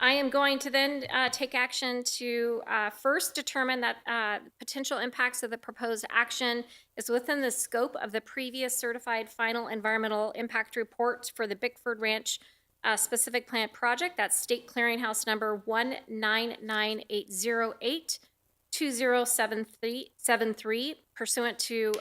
I am going to then take action to first determine that potential impacts of the proposed action is within the scope of the previous certified final environmental impact report for the Bickford Ranch specific plant project. That's State Clearinghouse number 19980820773 pursuant to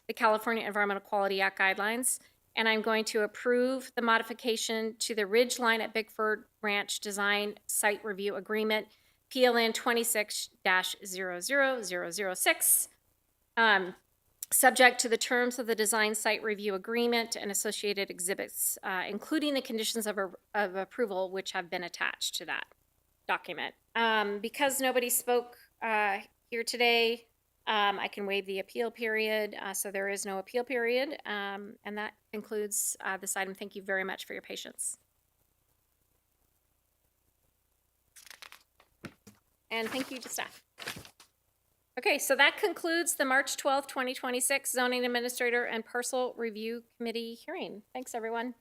the California Environmental Quality Act guidelines. And I'm going to approve the modification to the Ridge Line at Bickford Ranch Design Site Review Agreement, PLN 26-00006, subject to the terms of the Design Site Review Agreement and associated exhibits, including the conditions of approval which have been attached to that document. Because nobody spoke here today, I can waive the appeal period, so there is no appeal period. And that concludes this item. Thank you very much for your patience. And thank you to staff. Okay, so that concludes the March 12th, 2026 Zoning Administrator and Parcel Review Committee hearing. Thanks, everyone.